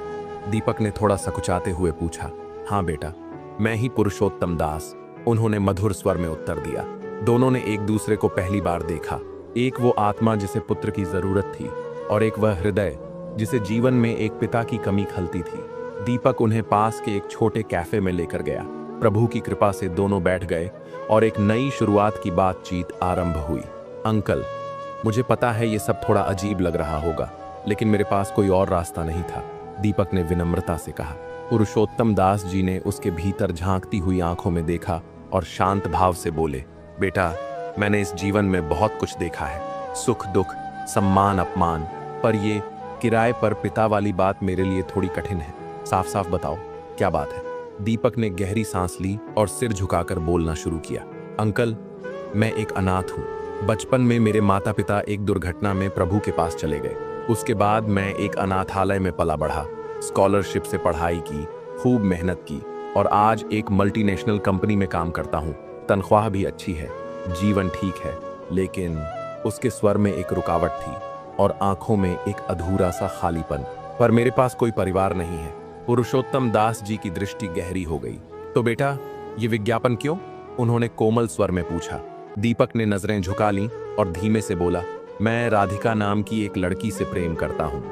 दीपक ने थोड़ा सकुचाते हुए पूछा। हाँ बेटा, मैं ही पुरुषोत्तम दास, उन्होंने मधुर स्वर में उत्तर दिया। दोनों ने एक दूसरे को पहली बार देखा। एक वो आत्मा जिसे पुत्र की जरूरत थी और एक वह हृदय जिसे जीवन में एक पिता की कमी खलती थी। दीपक उन्हें पास के एक छोटे कैफे में लेकर गया। प्रभु की कृपा से दोनों बैठ गए और एक नई शुरुआत की बातचीत आरंभ हुई। अंकल, मुझे पता है ये सब थोड़ा अजीब लग रहा होगा, लेकिन मेरे पास कोई और रास्ता नहीं था, दीपक ने विनम्रता से कहा। पुरुषोत्तम दास जी ने उसके भीतर झांकती हुई आंखों में देखा और शांत भाव से बोले, बेटा, मैंने इस जीवन में बहुत कुछ देखा है, सुख दुख, सम्मान अपमान, पर ये किराए पर पिता वाली बात मेरे लिए थोड़ी कठिन है। साफ साफ बताओ क्या बात है? दीपक ने गहरी सांस ली और सिर झुकाकर बोलना शुरू किया। अंकल, मैं एक अनाथ हूँ। बचपन में मेरे माता पिता एक दुर्घटना में प्रभु के पास चले गए। उसके बाद मैं एक अनाथालय में पला बढ़ा, स्कॉलरशिप से पढ़ाई की, खूब मेहनत की और आज एक मल्टीनेशनल कंपनी में काम करता हूँ। तनख्वाह भी अच्छी है, जीवन ठीक है, लेकिन उसके स्वर में एक रुकावट थी और आंखों में एक अधूरा सा खालीपन। पर मेरे पास कोई परिवार नहीं है। पुरुषोत्तम दास जी की दृष्टि गहरी हो गई। तो बेटा, ये विज्ञापन क्यों? उन्होंने कोमल स्वर में पूछा। दीपक ने नजरें झुका लीं और धीमे से बोला, मैं राधिका नाम की एक लड़की से प्रेम करता हूँ।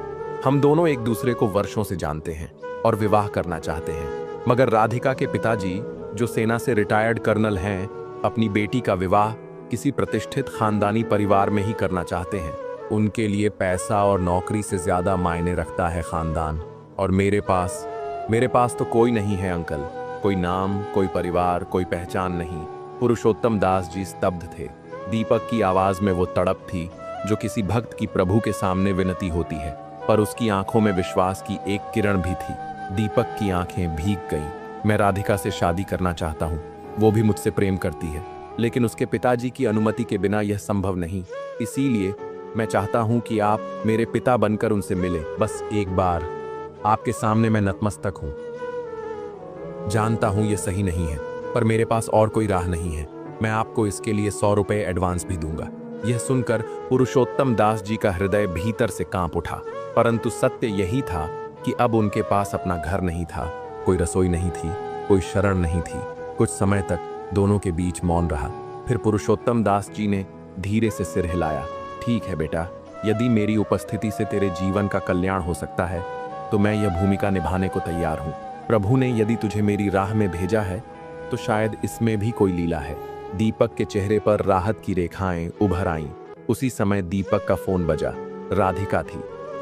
हम दोनों एक दूसरे को वर्षों से जानते हैं और विवाह करना चाहते हैं, मगर राधिका के पिताजी, जो सेना से रिटायर्ड कर्नल हैं, अपनी बेटी का विवाह किसी प्रतिष्ठित खानदानी परिवार में ही करना चाहते हैं। उनके लिए पैसा और नौकरी से ज्यादा मायने रखता है खानदान। और मेरे पास तो कोई नहीं है अंकल, कोई नाम, कोई परिवार, कोई पहचान नहीं। पुरुषोत्तम दास जी स्तब्ध थे। दीपक की आवाज में वो तड़प थी जो किसी भक्त की प्रभु के सामने विनती होती है, पर उसकी आंखों में विश्वास की एक किरण भी थी। दीपक की आंखें भीग गईं। मैं राधिका से शादी करना चाहता हूँ, वो भी मुझसे प्रेम करती है, लेकिन उसके पिताजी की अनुमति के बिना यह संभव नहीं। इसीलिए मैं चाहता हूं कि आप मेरे पिता बनकर उनसे मिले, बस एक बार। आपके सामने मैं नतमस्तक हूं। जानता हूं ये सही नहीं है, पर मेरे पास और कोई राह नहीं है। मैं आपको इसके लिए 100 रुपए एडवांस भी दूंगा। यह सुनकर पुरुषोत्तम दास जी का हृदय भीतर से कांप उठा, परंतु सत्य यही था कि अब उनके पास अपना घर नहीं था, कोई रसोई नहीं थी, कोई शरण नहीं थी। कुछ समय तक दोनों के बीच मौन रहा। फिर पुरुषोत्तम दास जी ने धीरे से सिर हिलाया। ठीक है बेटा, यदि मेरी उपस्थिति से तेरे जीवन का कल्याण हो सकता है तो मैं यह भूमिका निभाने को तैयार हूं। प्रभु ने यदि तुझे मेरी राह में भेजा है तो शायद इसमें भी कोई लीला है। दीपक के चेहरे पर राहत की रेखाएं उभर आईं। उसी समय दीपक का फोन बजा। राधिका थी।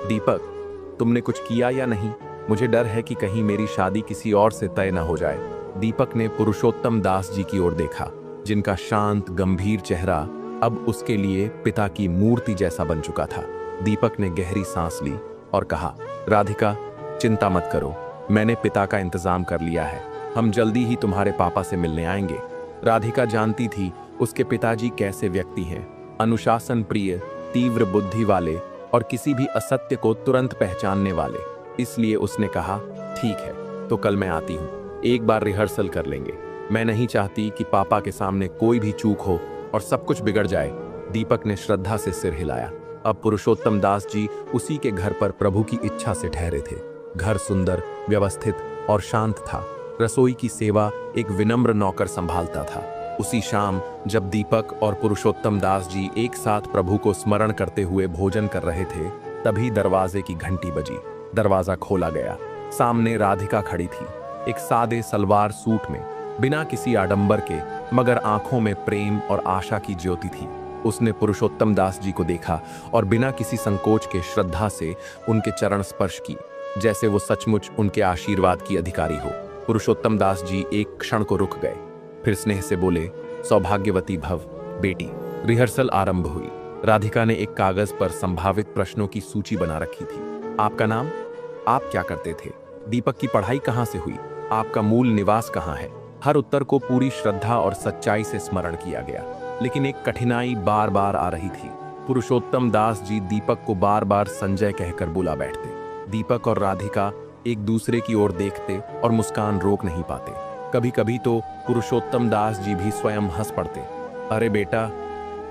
दीपक, तुमने कुछ किया या नहीं? मुझे डर है कि कहीं मेरी शादी किसी और से तय न हो जाए। दीपक ने पुरुषोत्तम दास जी की ओर देखा, जिनका शांत गंभीर चेहरा अब उसके लिए पिता की मूर्ति जैसा बन चुका था। दीपक ने गहरी सांस ली और कहा, राधिका, चिंता मत करो, मैंने पिता का इंतजाम कर लिया है। हम जल्दी ही तुम्हारे पापा से मिलने आएंगे। राधिका जानती थी उसके पिताजी कैसे व्यक्ति हैं, अनुशासन प्रिय, तीव्र बुद्धि वाले और किसी भी असत्य को तुरंत पहचानने वाले। इसलिए उसने कहा, ठीक है, तो कल मैं आती हूँ। एक बार रिहर्सल कर लेंगे। मैं नहीं चाहती कि पापा के सामने कोई भी चूक हो और सब कुछ बिगड़ जाए। दीपक ने श्रद्धा से सिर हिलाया। अब पुरुषोत्तम दास जी उसी के घर पर प्रभु की इच्छा से ठहरे थे। घर सुंदर, व्यवस्थित और शांत था। रसोई की सेवा एक विनम्र नौकर संभालता था। उसी शाम जब दीपक और पुरुषोत्तम दास जी एक साथ प्रभु को स्मरण करते हुए भोजन कर रहे थे, तभी दरवाजे की घंटी बजी। दरवाजा खोला गया। सामने राधिका खड़ी थी, एक सादे सलवार सूट में, बिना किसी आडंबर के, मगर आंखों में प्रेम और आशा की ज्योति थी। उसने पुरुषोत्तम दास जी को देखा और बिना किसी संकोच के श्रद्धा से उनके चरण स्पर्श की, जैसे वो सचमुच उनके आशीर्वाद की अधिकारी हो। पुरुषोत्तम दास जी एक क्षण को रुक गए, फिर स्नेह से बोले, सौभाग्यवती भव बेटी। रिहर्सल आरंभ हुई। राधिका ने एक कागज पर संभावित प्रश्नों की सूची बना रखी थी। आपका नाम? आप क्या करते थे? दीपक की पढ़ाई कहाँ से हुई? आपका मूल निवास कहाँ है? हर उत्तर को पूरी श्रद्धा और सच्चाई से स्मरण किया गया, लेकिन एक कठिनाई बार बार आ रही थी। पुरुषोत्तम दास जी दीपक को बार बार संजय कहकर बुला बैठते। दीपक और राधिका एक दूसरे की ओर देखते और मुस्कान रोक नहीं पाते। कभी कभी तो पुरुषोत्तम दास जी भी स्वयं हंस पड़ते। अरे बेटा,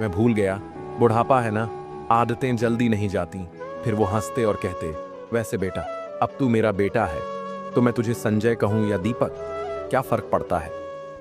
मैं भूल गया, बुढ़ापा है ना, आदतें जल्दी नहीं जाती। फिर वो हंसते और कहते, वैसे बेटा, अब तू मेरा बेटा है तो मैं तुझे संजय कहूं या दीपक, क्या फर्क पड़ता है?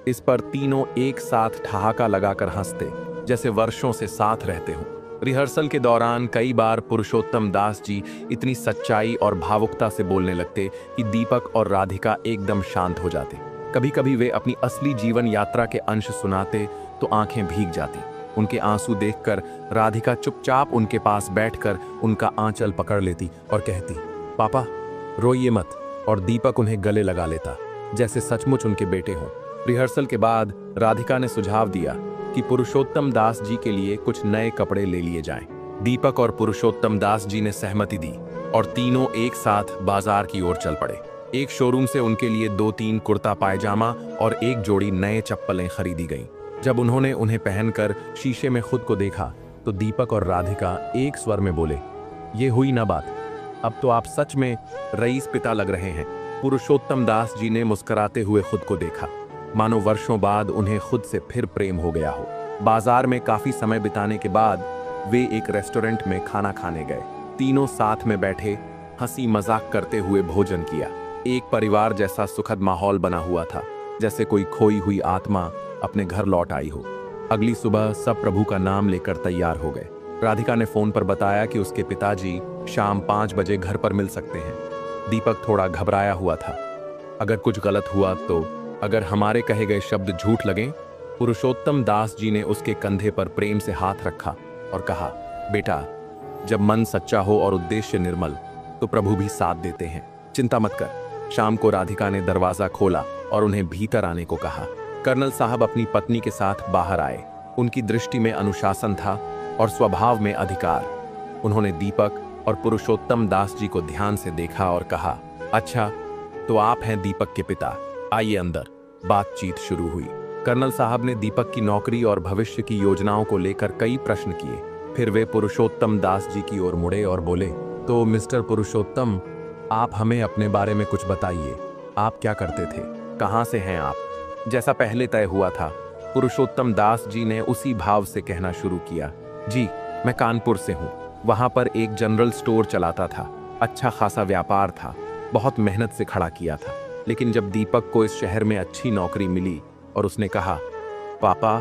इस पर तीनों एक साथ ठहाका लगाकर हंसते, जैसे वर्षों से साथ रहते हों। रिहर्सल के दौरान कई बार पुरुषोत्तम दास जी इतनी सच्चाई और भावुकता से बोलने लगते कि दीपक और राधिका एकदम शांत हो जाते। कभी कभी वे अपनी असली जीवन यात्रा के अंश सुनाते तो आंखें भीग जाती। उनके आंसू देखकर राधिका चुपचाप उनके पास बैठकर उनका आंचल पकड़ लेती और कहती, पापा रोइए मत, और दीपक उन्हें गले लगा लेता, जैसे सचमुच उनके बेटे हों। रिहर्सल के बाद राधिका ने सुझाव दिया कि पुरुषोत्तम दास जी के लिए कुछ नए कपड़े ले लिए जाएं। दीपक और पुरुषोत्तम दास जी ने सहमति दी और तीनों एक साथ बाजार की ओर चल पड़े। एक शोरूम से उनके लिए 2-3 कुर्ता पायजामा और एक जोड़ी नए चप्पलें खरीदी गईं। जब उन्होंने उन्हें पहनकर शीशे में खुद को देखा तो दीपक और राधिका एक स्वर में बोले, ये हुई ना बात, अब तो आप सच में रईस पिता लग रहे हैं। पुरुषोत्तम दास जी ने मुस्कुराते हुए खुद को देखा, मानो वर्षों बाद उन्हें खुद से फिर प्रेम हो गया हो। बाजार में काफी समय बिताने के बाद वे एक रेस्टोरेंट में खाना खाने गए। तीनों साथ में बैठे हंसी मजाक करते हुए भोजन किया। एक परिवार जैसा सुखद माहौल बना हुआ था, जैसे कोई खोई हुई आत्मा अपने घर लौट आई हो। अगली सुबह सब प्रभु का नाम लेकर तैयार हो गए। राधिका ने फोन पर बताया कि उसके पिताजी शाम 5 बजे घर पर मिल सकते हैं। दीपक थोड़ा घबराया हुआ था, अगर कुछ गलत हुआ तो, अगर हमारे कहे गए शब्द झूठ लगें। पुरुषोत्तम दास जी ने उसके कंधे पर प्रेम से हाथ रखा और कहा, बेटा, जब मन सच्चा हो और उद्देश्य निर्मल तो प्रभु भी साथ देते हैं, चिंता मत कर। शाम को राधिका ने दरवाजा खोला और उन्हें भीतर आने को कहा। कर्नल साहब अपनी पत्नी के साथ बाहर आए। उनकी दृष्टि में अनुशासन था और स्वभाव में अधिकार। उन्होंने दीपक और पुरुषोत्तम दास जी को ध्यान से देखा और कहा, अच्छा, तो आप हैं दीपक के पिता, आइए अंदर। बातचीत शुरू हुई। कर्नल साहब ने दीपक की नौकरी और भविष्य की योजनाओं को लेकर कई प्रश्न किए। फिर वे पुरुषोत्तम दास जी की ओर मुड़े और बोले, तो मिस्टर पुरुषोत्तम, आप हमें अपने बारे में कुछ बताइए। आप क्या करते थे? कहाँ से हैं आप? जैसा पहले तय हुआ था, पुरुषोत्तम दास जी ने उसी भाव से कहना शुरू किया। जी, मैं कानपुर से हूँ। वहाँ पर एक जनरल स्टोर चलाता था। अच्छा खासा व्यापार था। बहुत मेहनत से खड़ा किया था। लेकिन जब दीपक को इस शहर में अच्छी नौकरी मिली और उसने कहा, पापा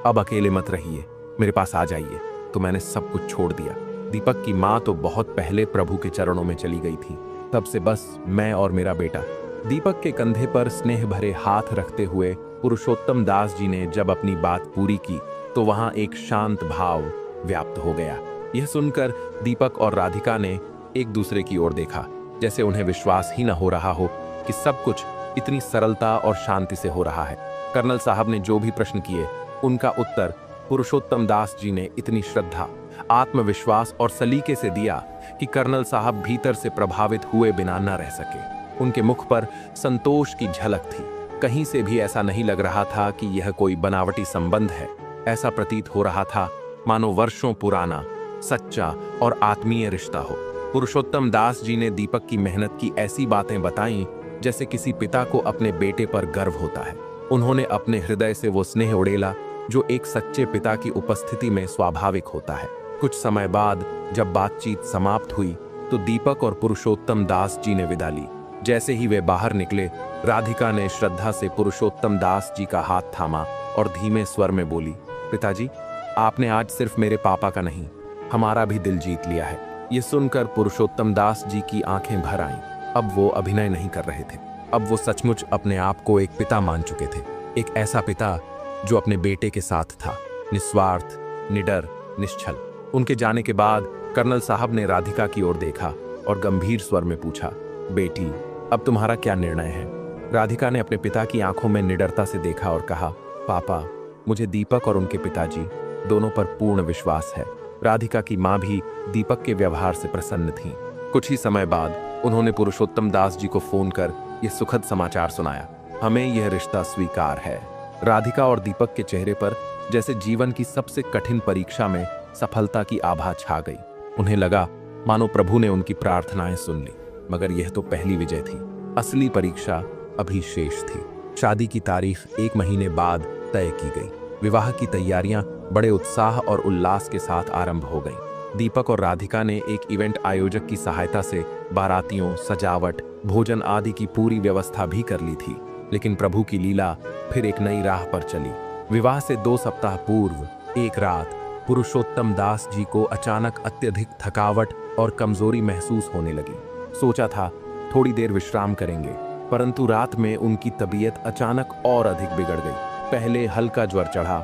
अब अकेले मत रहिए, मेरे पास आ जाइए, तो मैंने सब कुछ छोड़ दिया। दीपक की माँ तो बहुत पहले प्रभु के चरणों में चली गई थी। तब से बस मैं और मेरा बेटा। दीपक के कंधे पर स्नेह भरे हाथ रखते हुए पुरुषोत्तम दास जी ने जब अपनी बात पूरी की तो वहां एक शांत भाव व्याप्त हो गया। यह सुनकर दीपक और राधिका ने एक दूसरे की ओर देखा, जैसे उन्हें विश्वास ही न हो रहा हो कि सब कुछ इतनी सरलता और शांति से हो रहा है। कर्नल साहब ने जो भी प्रश्न किए, उनका उत्तर पुरुषोत्तम दास जी ने इतनी श्रद्धा, आत्मविश्वास और सलीके से दिया कि कर्नल साहब भीतर से प्रभावित हुए बिना न रह सके। उनके मुख पर संतोष की झलक थी। कहीं से भी ऐसा नहीं लग रहा था कि यह कोई बनावटी संबंध है। ऐसा प्रतीत हो रहा था मानो वर्षों पुराना, सच्चा और आत्मीय रिश्ता हो। पुरुषोत्तम दास जी ने दीपक की मेहनत की ऐसी बातें बताईं जैसे किसी पिता को अपने बेटे पर गर्व होता है। उन्होंने अपने हृदय से वो स्नेह उड़ेला जो एक सच्चे पिता की उपस्थिति में स्वाभाविक होता है। कुछ समय बाद जब बातचीत समाप्त हुई तो दीपक और पुरुषोत्तम दास जी ने विदा ली। जैसे ही वे बाहर निकले, राधिका ने श्रद्धा से पुरुषोत्तम दास जी का हाथ थामा और धीमे स्वर में बोली, पिताजी, आपने आज सिर्फ मेरे पापा का नहीं, हमारा भी दिल जीत लिया है। ये सुनकर पुरुषोत्तम दास जी की आंखें भर आईं। अब वो अभिनय नहीं कर रहे थे। अब वो सचमुच अपने आप को एक पिता मान चुके थे। एक ऐसा पिता जो अपने बेटे के साथ था, निस्वार्थ, निडर, निश्चल। उनके जाने के बाद कर्नल साहब ने राधिका की ओर देखा और गंभीर स्वर में पूछा, बेटी, अब तुम्हारा क्या निर्णय है? राधिका ने अपने पिता की आंखों में निडरता से देखा और कहा, पापा, मुझे दीपक और उनके पिताजी दोनों पर पूर्ण विश्वास है। राधिका की मां भी दीपक के व्यवहार से प्रसन्न थीं। कुछ ही समय बाद उन्होंने पुरुषोत्तम दास जी को फोन कर यह सुखद समाचार सुनाया, हमें यह रिश्ता स्वीकार है। राधिका और दीपक के चेहरे पर जैसे जीवन की सबसे कठिन परीक्षा में सफलता की आभा छा गई। उन्हें लगा मानो प्रभु ने उनकी प्रार्थनाएं सुन ली। मगर यह तो पहली विजय थी। असली परीक्षा अभी शेष थी। शादी की तारीख 1 महीने बाद तय की गई। विवाह की तैयारियां बड़े उत्साह और उल्लास के साथ आरंभ हो गईं। दीपक और राधिका ने एक इवेंट आयोजक की सहायता से बारातियों, सजावट, भोजन आदि की पूरी व्यवस्था भी कर ली थी। लेकिन प्रभु की लीला फिर एक नई राह पर चली। विवाह से 2 सप्ताह पूर्व एक रात पुरुषोत्तम दास जी को अचानक अत्यधिक थकावट और कमजोरी महसूस होने लगी। सोचा था थोड़ी देर विश्राम करेंगे, परंतु रात में उनकी तबीयत अचानक और अधिक बिगड़ गई। पहले हल्का ज्वर चढ़ा,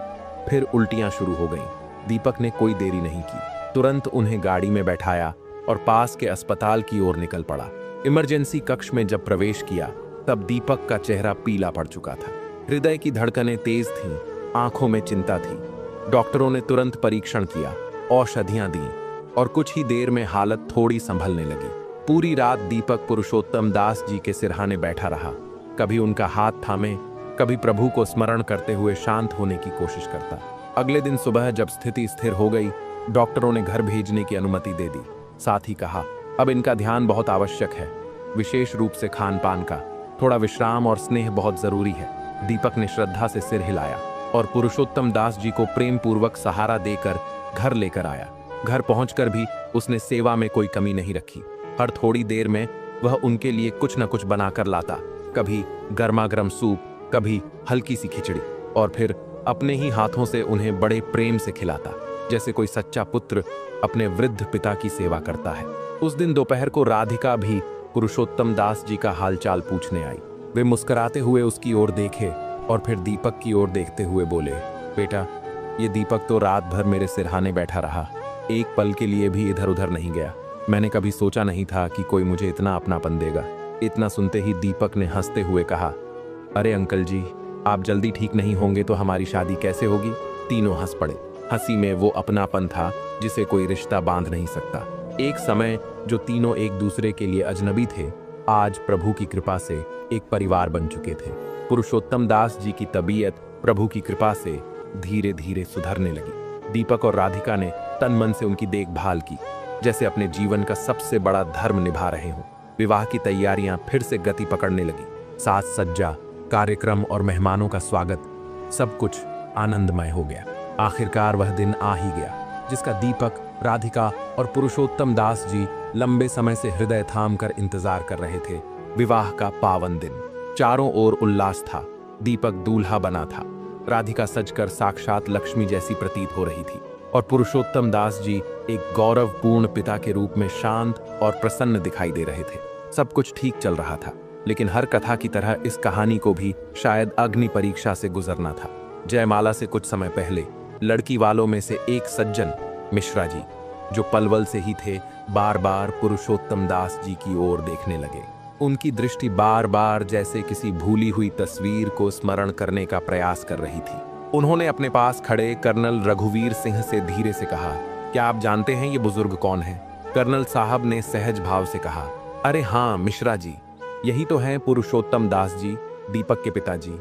फिर उल्टियां शुरू हो गईं। दीपक ने कोई देरी नहीं की, तुरंत उन्हें गाड़ी में बैठाया और पास के अस्पताल की ओर निकल पड़ा। इमरजेंसी कक्ष में जब प्रवेश किया तब दीपक का चेहरा पीला पड़ चुका था। हृदय की धड़कनें तेज थीं, आंखों में चिंता थी। डॉक्टरों ने तुरंत परीक्षण किया, औषधियां दी और कुछ ही देर में हालत थोड़ी संभलने लगी। पूरी रात दीपक पुरुषोत्तम दास जी के सिरहाने बैठा रहा। कभी उनका हाथ थामे, कभी प्रभु को स्मरण करते हुए शांत होने की कोशिश करता। अगले दिन सुबह जब स्थिति स्थिर हो गई, डॉक्टरों ने घर भेजने की अनुमति दे दी। साथ ही कहा, अब इनका ध्यान बहुत आवश्यक है, विशेष रूप से खान पान का। थोड़ा विश्राम और स्नेह बहुत जरूरी है। दीपक ने श्रद्धा से सिर हिलाया और पुरुषोत्तम दास जी को प्रेम पूर्वक सहारा देकर घर लेकर आया। घर पहुंचकर भी उसने सेवा में कोई कमी नहीं रखी। हर थोड़ी देर में वह उनके लिए कुछ न कुछ बनाकर लाता, कभी गर्मा गर्म सूप, कभी हल्की सी खिचड़ी, और फिर अपने ही हाथों से उन्हें बड़े प्रेम से खिलाता, जैसे कोई सच्चा पुत्र अपने वृद्ध पिता की सेवा करता है। उस दिन दोपहर को राधिका भी पुरुषोत्तम दास जी का हालचाल पूछने आई। वे मुस्कुराते हुए उसकी ओर देखे और फिर दीपक की ओर देखते हुए बोले, बेटा, ये दीपक तो रात भर मेरे सिरहाने बैठा रहा, एक पल के लिए भी इधर उधर नहीं गया। मैंने कभी सोचा नहीं था कि कोई मुझे इतना अपनापन देगा। इतना सुनते ही दीपक ने हंसते हुए कहा, अरे अंकल जी, आप जल्दी ठीक नहीं होंगे तो हमारी शादी कैसे होगी? तीनों हंस पड़े। हंसी में वो अपनापन था जिसे कोई रिश्ता बांध नहीं सकता। एक समय जो तीनों एक दूसरे के लिए अजनबी थे, आज प्रभु की कृपा से एक परिवार बन चुके थे। पुरुषोत्तम दास जी की तबीयत प्रभु की कृपा से धीरे धीरे सुधरने लगी। दीपक और राधिका ने तन मन से उनकी देखभाल की, जैसे अपने जीवन का सबसे बड़ा धर्म निभा रहे हों। विवाह की तैयारियां फिर से गति पकड़ने लगी। साज सज्जा, कार्यक्रम और मेहमानों का स्वागत, सब कुछ आनंदमय हो गया। आखिरकार वह दिन आ ही गया जिसका दीपक, राधिका और पुरुषोत्तम दास जी लंबे समय से हृदय थाम कर इंतजार कर रहे थे। विवाह का पावन दिन। चारों ओर उल्लास था। दीपक दूल्हा बना था, राधिका सजकर साक्षात लक्ष्मी जैसी प्रतीत हो रही थी और पुरुषोत्तम दास जी एक गौरवपूर्ण पिता के रूप में शांत और प्रसन्न दिखाई दे रहे थे। सब कुछ ठीक चल रहा था, लेकिन हर कथा की तरह इस कहानी को भी शायद अग्नि परीक्षा से गुजरना था। जयमाला से कुछ समय पहले लड़की वालों में से एक सज्जन मिश्रा जी, जो पलवल से ही थे, बार बार पुरुषोत्तम दास जी की ओर देखने लगे। उनकी दृष्टि बार बार जैसे किसी भूली हुई तस्वीर को स्मरण करने का प्रयास कर रही थी। उन्होंने अपने पास खड़े कर्नल रघुवीर सिंह से धीरे से कहा, क्या आप जानते हैं ये बुजुर्ग कौन है? कर्नल साहब ने सहज भाव से कहा, अरे हाँ मिश्रा जी, यही तो हैं पुरुषोत्तम दास जी, दीपक के पिताजी।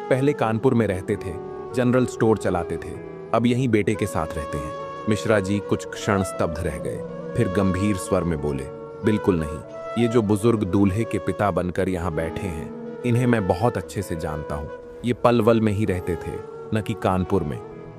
पहले कानपुर में रहते थे, जनरल स्टोर चलाते थे, अब यहीं बेटे के साथ रहते हैं। मिश्रा जी कुछ क्षण स्तब्ध रह गए, फिर गंभीर स्वर में बोले, बिल्कुल नहीं, ये जो बुजुर्ग दूल्हे के पिता बनकर यहाँ बैठे हैं, इन्हें मैं बहुत अच्छे से जानता हूँ। ये पलवल में ही रहते थे, न कि कानपुर में।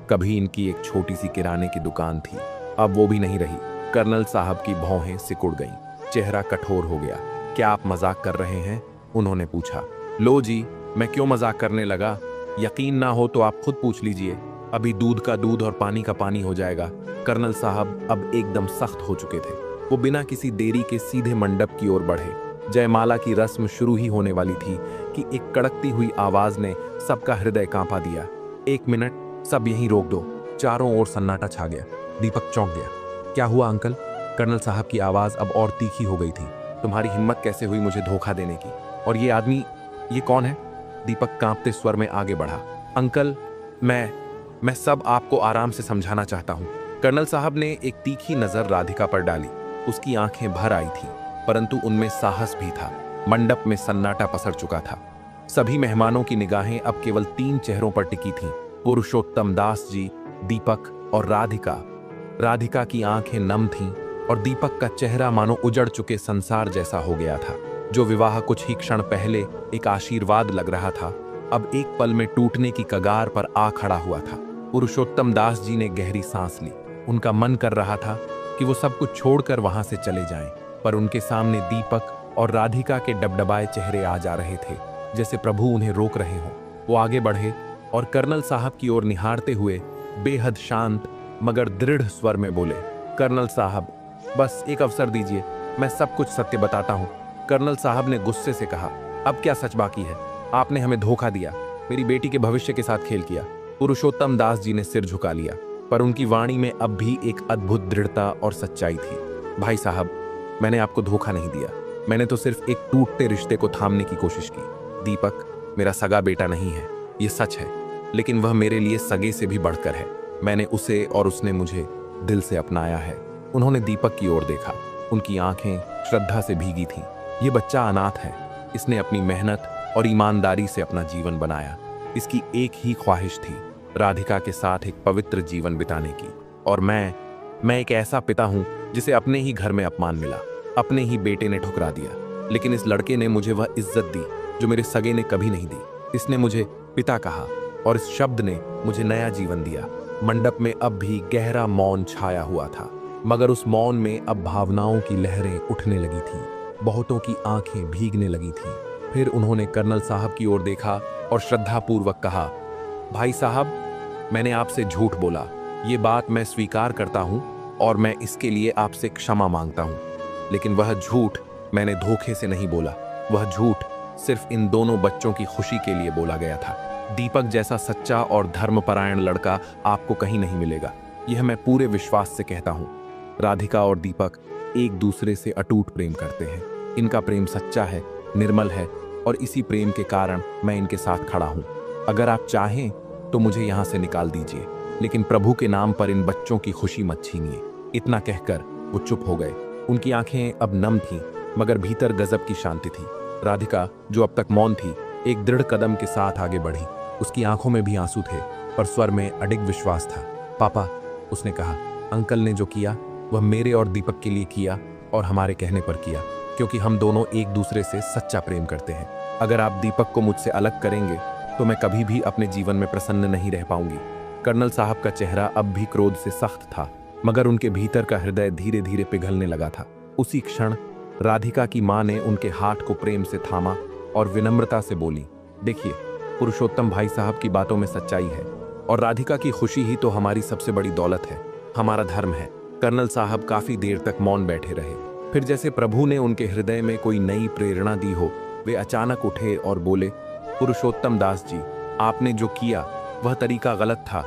कभी इनकी एक छोटी सी किराने की दुकान थी, अब वो भी नहीं रही। कर्नल साहब की भौहें सिकुड़ गईं, चेहरा कठोर हो गया। क्या आप मजाक कर रहे हैं? उन्होंने पूछा। लो जी, मैं क्यों मजाक करने लगा? यकीन ना हो तो आप खुद पूछ लीजिए, अभी दूध का दूध और पानी का पानी हो जाएगा। कर्नल साहब अब एकदम सख्त हो चुके थे। वो बिना किसी देरी के सीधे मंडप की ओर बढ़े। जयमाला की रस्म शुरू ही होने वाली थी कि एक कड़कती हुई आवाज ने सबका हृदय कांपा दिया, 1 मिनट, सब यहीं रोक दो। चारों ओर सन्नाटा छा गया। दीपक चौंक गया। क्या हुआ अंकल? कर्नल साहब की आवाज अब और तीखी हो गई थी। तुम्हारी हिम्मत कैसे हुई मुझे धोखा देने की? और ये आदमी, ये कौन है? दीपक कांपते स्वर में आगे बढ़ा। अंकल, मैं सब आपको आराम से समझाना चाहता हूँ। कर्नल साहब ने एक तीखी नजर राधिका पर डाली। उसकी आंखें भर आई थीं, परंतु उनमें साहस भी था। मंडप में सन्नाटा पसर चुका था। सभी मेहमानों की निगाहें अब केवल 3 चेहरों पर टिकी थीं, पुरुषोत्तम दास जी, दीपक और राधिका। राधिका की आंखें नम थीं और दीपक का चेहरा मानो उजड़ चुके संसार जैसा हो गया था। जो विवाह कुछ ही क्षण पहले एक आशीर्वाद लग रहा था, अब एक पल में टूटने की कगार पर आ खड़ा हुआ था। पुरुषोत्तम दास जी ने गहरी सांस ली। उनका मन कर रहा था कि वो सब कुछ छोड़कर वहां से चले जाएं, पर उनके सामने दीपक और राधिका के डबडबाए चेहरे आ जा रहे थे, जैसे प्रभु उन्हें रोक रहे हों। वो आगे बढ़े और कर्नल साहब की ओर निहारते हुए बेहद शांत मगर दृढ़ स्वर में बोले, कर्नल साहब, बस एक अवसर दीजिए, मैं सब कुछ सत्य बताता हूँ। कर्नल साहब ने गुस्से से कहा, अब क्या सच बाकी है? आपने हमें धोखा दिया, मेरी बेटी के भविष्य के साथ खेल किया। पुरुषोत्तम दास जी ने सिर झुका लिया, पर उनकी वाणी में अब भी एक अद्भुत दृढ़ता और सच्चाई थी। भाई साहब, मैंने आपको धोखा नहीं दिया, मैंने तो सिर्फ एक टूटते रिश्ते को थामने की कोशिश की। दीपक मेरा सगा बेटा नहीं है, ये सच है, लेकिन वह मेरे लिए सगे से भी बढ़कर है। मैंने उसे और उसने मुझे दिल से अपनाया है। उन्होंने दीपक की ओर देखा, उनकी आंखें श्रद्धा से भीगी थीं। ये बच्चा अनाथ है, इसने अपनी मेहनत और ईमानदारी से अपना जीवन बनाया। इसकी एक ही ख्वाहिश थी, राधिका के साथ एक पवित्र जीवन बिताने की। और मैं एक ऐसा पिता हूं जिसे अपने ही घर में अपमान मिला, अपने ही बेटे ने ठुकरा दिया। लेकिन इस लड़के ने मुझे वह इज्जत दी जो मेरे सगे ने कभी नहीं दी। इसने मुझे पिता कहा और इस शब्द ने मुझे नया जीवन दिया। मंडप में अब भी गहरा मौन छाया हुआ था, मगर उस मौन में अब भावनाओं की लहरें उठने लगी थीं। बहुतों की आंखें भीगने लगी थीं। फिर उन्होंने कर्नल साहब की ओर देखा और श्रद्धापूर्वक कहा, भाई साहब, मैंने आपसे झूठ बोला, ये बात मैं स्वीकार करता हूं और मैं इसके लिए आपसे क्षमा मांगता हूं। लेकिन वह झूठ मैंने धोखे से नहीं बोला, वह झूठ सिर्फ इन दोनों बच्चों की खुशी के लिए बोला गया था। दीपक जैसा सच्चा और धर्मपरायण लड़का आपको कहीं नहीं मिलेगा, यह मैं पूरे विश्वास से कहता हूं। राधिका और दीपक एक दूसरे से अटूट प्रेम करते हैं। इनका प्रेम सच्चा है, निर्मल है और इसी प्रेम के कारण मैं इनके साथ खड़ा हूं। अगर आप चाहें तो मुझे यहां से निकाल दीजिए, लेकिन प्रभु के नाम पर इन बच्चों की खुशी मत छीनिए। इतना कहकर वो चुप हो गए। उनकी आंखें अब नम थीं, मगर भीतर गजब की शांति थी। राधिका, जो अब तक मौन थी, एक दृढ़ कदम के साथ आगे बढ़ी। उसकी आंखों में भी आंसू थे, पर स्वर में अडिग विश्वास था। पापा, उसने कहा, अंकल ने जो किया वह मेरे और दीपक के लिए किया और हमारे कहने पर किया, क्योंकि हम दोनों एक दूसरे से सच्चा प्रेम करते हैं। अगर आप दीपक को मुझसे अलग करेंगे तो मैं कभी भी अपने जीवन में प्रसन्न नहीं रह पाऊंगी। कर्नल साहब का चेहरा अब भी क्रोध से सख्त था, मगर उनके भीतर का हृदय धीरे धीरे पिघलने लगा था। उसी क्षण राधिका की मां ने उनके हाथ को प्रेम से थामा और विनम्रता से बोली, देखिए, पुरुषोत्तम भाई साहब की बातों में सच्चाई है और राधिका की खुशी ही तो हमारी सबसे बड़ी दौलत है, हमारा धर्म है। कर्नल साहब काफी देर तक मौन बैठे रहे। फिर जैसे प्रभु ने उनके हृदय में कोई नई प्रेरणा दी हो, वे अचानक उठे और बोले, पुरुषोत्तम दास जी, आपने जो किया वह तरीका गलत था,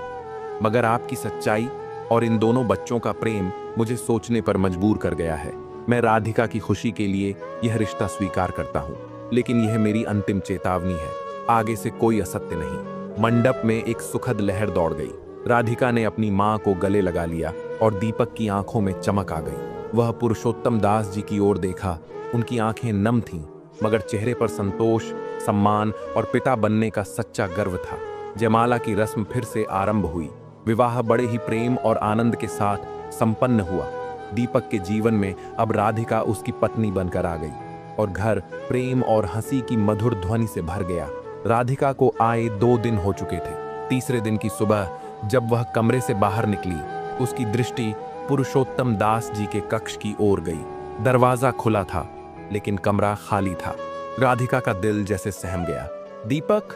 मगर आपकी सच्चाई और इन दोनों बच्चों का प्रेम मुझे सोचने पर मजबूर कर गया है। मैं राधिका की खुशी के लिए यह रिश्ता स्वीकार करता हूँ, लेकिन यह मेरी अंतिम चेतावनी है, आगे से कोई असत्य नहीं। मंडप में एक सुखद लहर दौड़ गई। राधिका ने अपनी मां को गले लगा लिया और दीपक की आंखों में चमक आ गई। वह पुरुषोत्तम दास जी की ओर देखा। उनकी आंखें नम थीं, मगर चेहरे पर संतोष, सम्मान और पिता बनने का सच्चा गर्व था। जयमाला की रस्म फिर से आरंभ हुई। विवाह बड़े ही प्रेम और आनंद के साथ संपन्न हुआ। दीपक के जीवन में अब राधिका उसकी पत्नी बनकर आ गई और घर प्रेम और हंसी की मधुर ध्वनि से भर गया। राधिका को आए 2 दिन हो चुके थे। तीसरे दिन की सुबह जब वह कमरे से बाहर निकली, उसकी दृष्टि पुरुषोत्तम दास जी के कक्ष की ओर गई। दरवाजा खुला था, लेकिन कमरा खाली था। राधिका का दिल जैसे सहम गया। दीपक,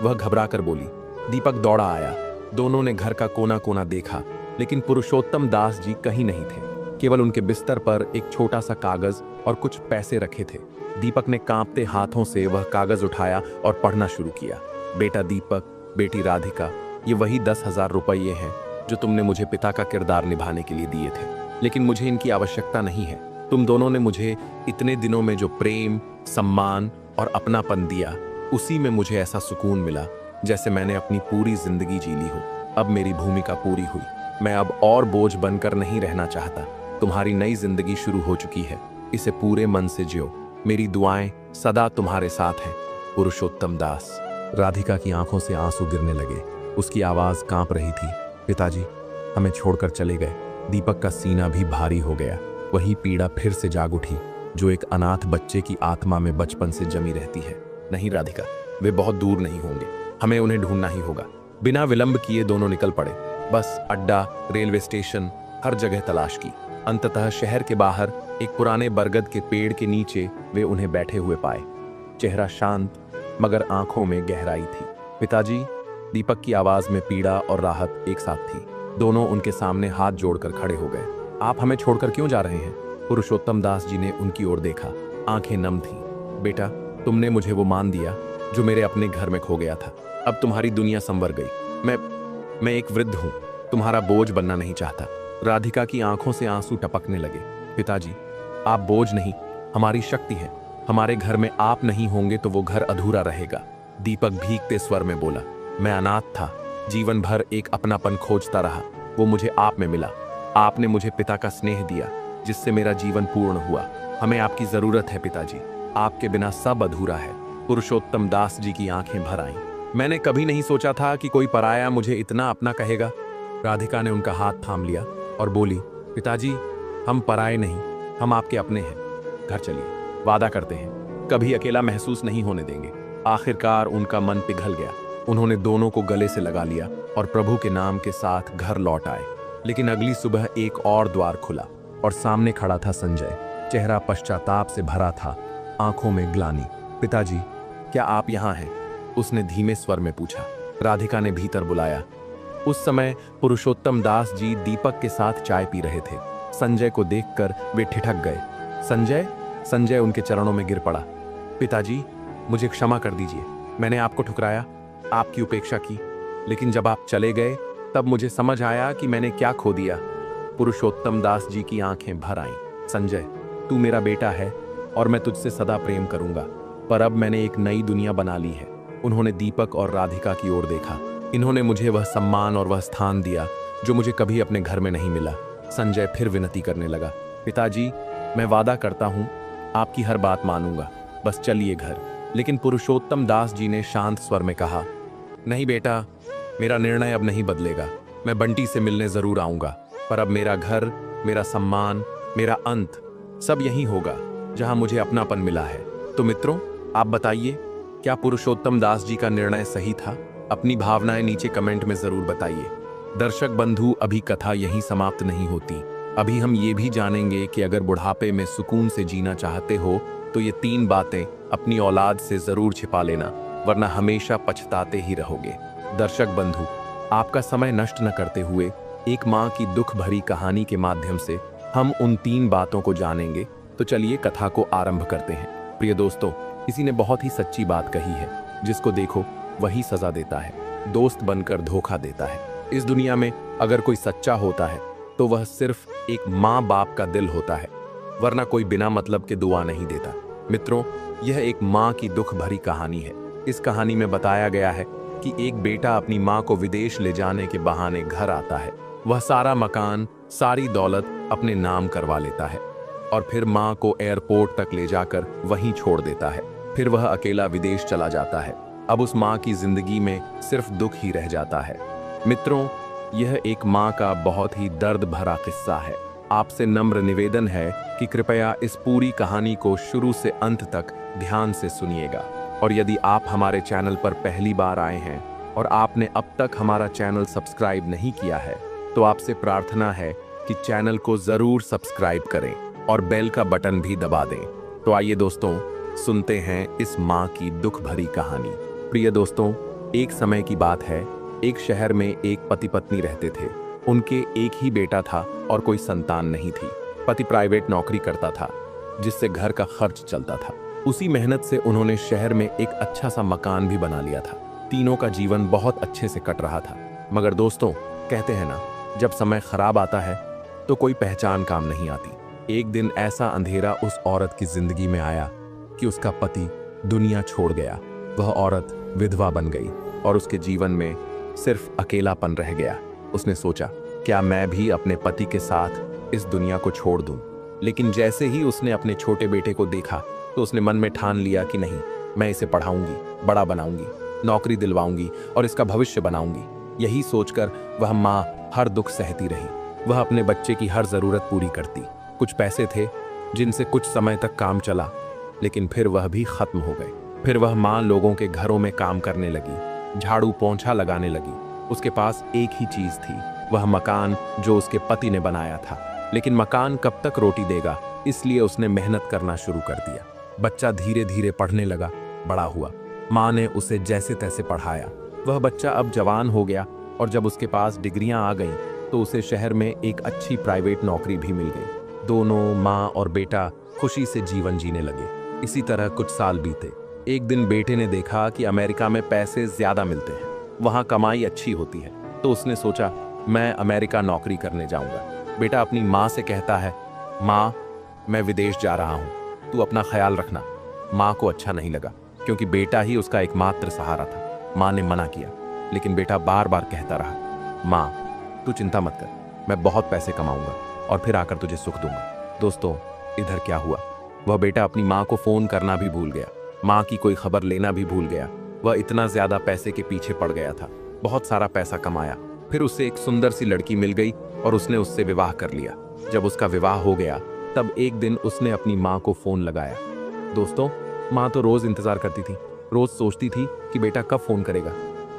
वह घबराकर बोली। दीपक दौड़ा आया। दोनों ने घर का कोना कोना देखा, लेकिन पुरुषोत्तम दास जी कहीं नहीं थे। केवल उनके बिस्तर पर एक छोटा सा कागज और कुछ पैसे रखे थे। दीपक ने कांपते हाथों से वह कागज उठाया और पढ़ना शुरू किया। बेटा दीपक, बेटी राधिका, ये वही 10,000 रुपये हैं जो तुमने मुझे पिता का किरदार निभाने के लिए दिए थे, लेकिन मुझे इनकी आवश्यकता नहीं है। तुम दोनों ने मुझे इतने दिनों में जो प्रेम, सम्मान और अपनापन दिया, उसी में मुझे ऐसा सुकून मिला जैसे मैंने अपनी पूरी जिंदगी जी ली हो। अब मेरी भूमिका पूरी हुई। मैं अब और बोझ बनकर नहीं रहना चाहता। तुम्हारी नई जिंदगी शुरू हो चुकी है, इसे पूरे मन से जियो। मेरी दुआएं सदा तुम्हारे साथ हैं। पुरुषोत्तम दास। राधिका की आंखों से आंसू गिरने लगे। उसकी आवाज कांप रही थी। पिताजी, हमें छोड़कर चले गए। दीपक का सीना भी भारी हो गया। वही पीड़ा फिर से जाग उठी जो एक अनाथ बच्चे की आत्मा में बचपन से जमी रहती है। नहीं राधिका, वे बहुत दूर नहीं होंगे। हमें उन्हें ढूंढना ही होगा। बिना विलंब किए दोनों निकल पड़े। बस अड्डा, रेलवे स्टेशन, हर जगह तलाश की। अंततः शहर के बाहर एक पुराने बरगद के पेड़ के नीचे वे उन्हें बैठे हुए पाए। चेहरा शांत, मगर आंखों में गहराई थी। पिताजी, दीपक की आवाज में पीड़ा और राहत एक साथ थी। दोनों उनके सामने हाथ जोड़कर खड़े हो गए। आप हमें छोड़कर क्यों जा रहे हैं? पुरुषोत्तम दास जी ने उनकी ओर देखा। आंखें नम थीं। बेटा, तुमने मुझे वो मान दिया जो मेरे अपने घर में खो गया था। अब तुम्हारी दुनिया संवर गई। मैं एक वृद्ध हूँ, तुम्हारा बोझ बनना नहीं चाहता। राधिका की आंखों से आंसू टपकने लगे। पिताजी, आप बोझ नहीं, हमारी शक्ति है। हमारे घर में आप नहीं होंगे तो वो घर अधूरा रहेगा। दीपक भीगते स्वर में बोला। मैं अनाथ था, जीवन भर एक अपनापन खोजता रहा। वो मुझे आप में मिला। आपने मुझे पिता का स्नेह दिया, जिससे मेरा जीवन पूर्ण हुआ। हमें आपकी जरूरत है पिताजी। आपके बिना सब अधूरा है। पुरुषोत्तम दास जी की आंखें भर आईं। मैंने कभी नहीं सोचा था कि कोई पराया मुझे इतना अपना कहेगा। राधिका ने उनका हाथ थाम लिया और बोली, पिताजी, हम पराए नहीं, हम आपके अपने हैं। घर चलिए, वादा करते हैं कभी अकेला महसूस नहीं होने देंगे। आखिरकार उनका मन पिघल गया। उन्होंने दोनों को गले से लगा लिया और प्रभु के नाम के साथ घर लौट आए। लेकिन अगली सुबह एक और द्वार खुला और सामने खड़ा था संजय। चेहरा पश्चाताप से भरा था, आंखों में ग्लानि। पिताजी, क्या आप यहाँ हैं? उसने धीमे स्वर में पूछा। राधिका ने भीतर बुलाया। उस समय पुरुषोत्तम दास जी दीपक के साथ चाय पी रहे थे। संजय को देखकर वे ठिठक गए। संजय? संजय उनके चरणों में गिर पड़ा। पिताजी, मुझे क्षमा कर दीजिए। मैंने आपको ठुकराया, आपकी उपेक्षा की, लेकिन जब आप चले गए तब मुझे समझ आया कि मैंने क्या खो दिया। पुरुषोत्तम दास जी की आंखें भर आईं। संजय, तू मेरा बेटा है और मैं तुझसे सदा प्रेम करूंगा, पर अब मैंने एक नई दुनिया बना ली है। उन्होंने दीपक और राधिका की ओर देखा। इन्होंने मुझे वह सम्मान और वह स्थान दिया जो मुझे कभी अपने घर में नहीं मिला। संजय फिर विनती करने लगा। पिताजी, मैं वादा करता हूं आपकी हर बात मानूंगा, बस चलिए घर। लेकिन पुरुषोत्तम दास जी ने शांत स्वर में कहा, नहीं बेटा, मेरा निर्णय अब नहीं बदलेगा। मैं बंटी से मिलने जरूर आऊंगा, पर अब मेरा घर, मेरा सम्मान, मेरा अंत सब यहीं होगा जहां मुझे अपनापन मिला है। तो मित्रों, आप बताइए, क्या पुरुषोत्तम दास जी का निर्णय सही था? अपनी भावनाएं नीचे कमेंट में जरूर बताइए। दर्शक बंधु, अभी कथा यहीं समाप्त नहीं होती। अभी हम ये भी जानेंगे कि अगर बुढ़ापे में सुकून से जीना चाहते हो तो ये 3 बातें अपनी औलाद से जरूर छिपा लेना, वरना हमेशा पछताते ही रहोगे। दर्शक बंधु, आपका समय नष्ट न करते हुए एक माँ की दुख भरी कहानी के माध्यम से हम उन 3 बातों को जानेंगे। तो चलिए कथा को आरंभ करते हैं। प्रिय दोस्तों, किसी ने बहुत ही सच्ची बात कही है, जिसको देखो वही सजा देता है, दोस्त बनकर धोखा देता है। इस दुनिया में अगर कोई सच्चा होता है तो वह सिर्फ एक माँ बाप का दिल होता है, वरना कोई बिना मतलब के दुआ नहीं देता। मित्रों, यह एक माँ की दुख भरी कहानी है। इस कहानी में बताया गया है कि एक बेटा अपनी माँ को विदेश ले जाने के बहाने घर आता है। वह सारा मकान, सारी दौलत अपने नाम करवा लेता है और फिर माँ को एयरपोर्ट तक ले जाकर वहीं छोड़ देता है। फिर वह अकेला विदेश चला जाता है। अब उस माँ की जिंदगी में सिर्फ दुख ही रह जाता है। मित्रों, यह एक माँ का बहुत ही दर्द भरा किस्सा है। आपसे नम्र निवेदन है कि कृपया इस पूरी कहानी को शुरू से अंत तक ध्यान से सुनिएगा। और यदि आप हमारे चैनल पर पहली बार आए हैं और आपने अब तक हमारा चैनल सब्सक्राइब नहीं किया है, तो आपसे प्रार्थना है कि चैनल को जरूर सब्सक्राइब करें और बेल का बटन भी दबा दें। तो आइए दोस्तों, सुनते हैं इस माँ की दुख भरी कहानी। प्रिय दोस्तों, एक समय की बात है। एक शहर में एक पति पत्नी रहते थे। उनके एक ही बेटा था और कोई संतान नहीं थी। पति प्राइवेट नौकरी करता था, जिससे घर का खर्च चलता था। उसी मेहनत से उन्होंने शहर में एक अच्छा सा मकान भी बना लिया था। तीनों का जीवन बहुत अच्छे से कट रहा था। मगर दोस्तों, कहते हैं ना, जब समय खराब आता है तो कोई पहचान काम नहीं आती। एक दिन ऐसा अंधेरा उस औरत की जिंदगी में आया कि उसका पति दुनिया छोड़ गया। वह औरत विधवा बन गई और उसके जीवन में सिर्फ अकेलापन रह गया। उसने सोचा, क्या मैं भी अपने पति के साथ इस दुनिया को छोड़ दूं? लेकिन जैसे ही उसने अपने छोटे बेटे को देखा तो उसने मन में ठान लिया कि नहीं, मैं इसे पढ़ाऊंगी, बड़ा बनाऊंगी, नौकरी दिलवाऊंगी और इसका भविष्य बनाऊंगी। यही सोचकर वह माँ हर दुख सहती रही। वह अपने बच्चे की हर जरूरत पूरी करती। कुछ पैसे थे जिनसे कुछ समय तक काम चला, लेकिन फिर वह भी खत्म हो गए। फिर वह माँ लोगों के घरों में काम करने लगी, झाड़ू पोंछा लगाने लगी। उसके पास एक ही चीज थी, वह मकान जो उसके पति ने बनाया था। लेकिन मकान कब तक रोटी देगा, इसलिए उसने मेहनत करना शुरू कर दिया। बच्चा धीरे धीरे पढ़ने लगा, बड़ा हुआ। माँ ने उसे जैसे तैसे पढ़ाया। वह बच्चा अब जवान हो गया और जब उसके पास डिग्रियां आ गईं तो उसे शहर में एक अच्छी प्राइवेट नौकरी भी मिल गई। दोनों माँ और बेटा खुशी से जीवन जीने लगे। इसी तरह कुछ साल बीते। एक दिन बेटे ने देखा कि अमेरिका में पैसे ज्यादा मिलते हैं, वहाँ कमाई अच्छी होती है। तो उसने सोचा, मैं अमेरिका नौकरी करने जाऊंगा। बेटा अपनी माँ से कहता है, माँ, मैं विदेश जा रहा हूँ, तू अपना ख्याल रखना। माँ को अच्छा नहीं लगा, क्योंकि बेटा ही उसका एकमात्र सहारा था। माँ ने मना किया, लेकिन बेटा बार बार कहता रहा, माँ, तू चिंता मत कर, मैं बहुत पैसे कमाऊंगा और फिर आकर तुझे सुख दूंगा। दोस्तों, इधर क्या हुआ? वह बेटा अपनी माँ को फोन करना भी भूल गया, माँ की कोई खबर लेना भी भूल गया। वह इतना ज्यादा पैसे के पीछे पड़ गया था। बहुत सारा पैसा कमाया, फिर उसे एक सुंदर सी लड़की मिल गई और उसने उससे विवाह कर लिया। जब उसका विवाह हो गया, तब एक दिन उसने अपनी माँ को फोन लगाया। दोस्तों, माँ तो रोज इंतजार करती थी, रोज सोचती थी कि बेटा कब फोन करेगा।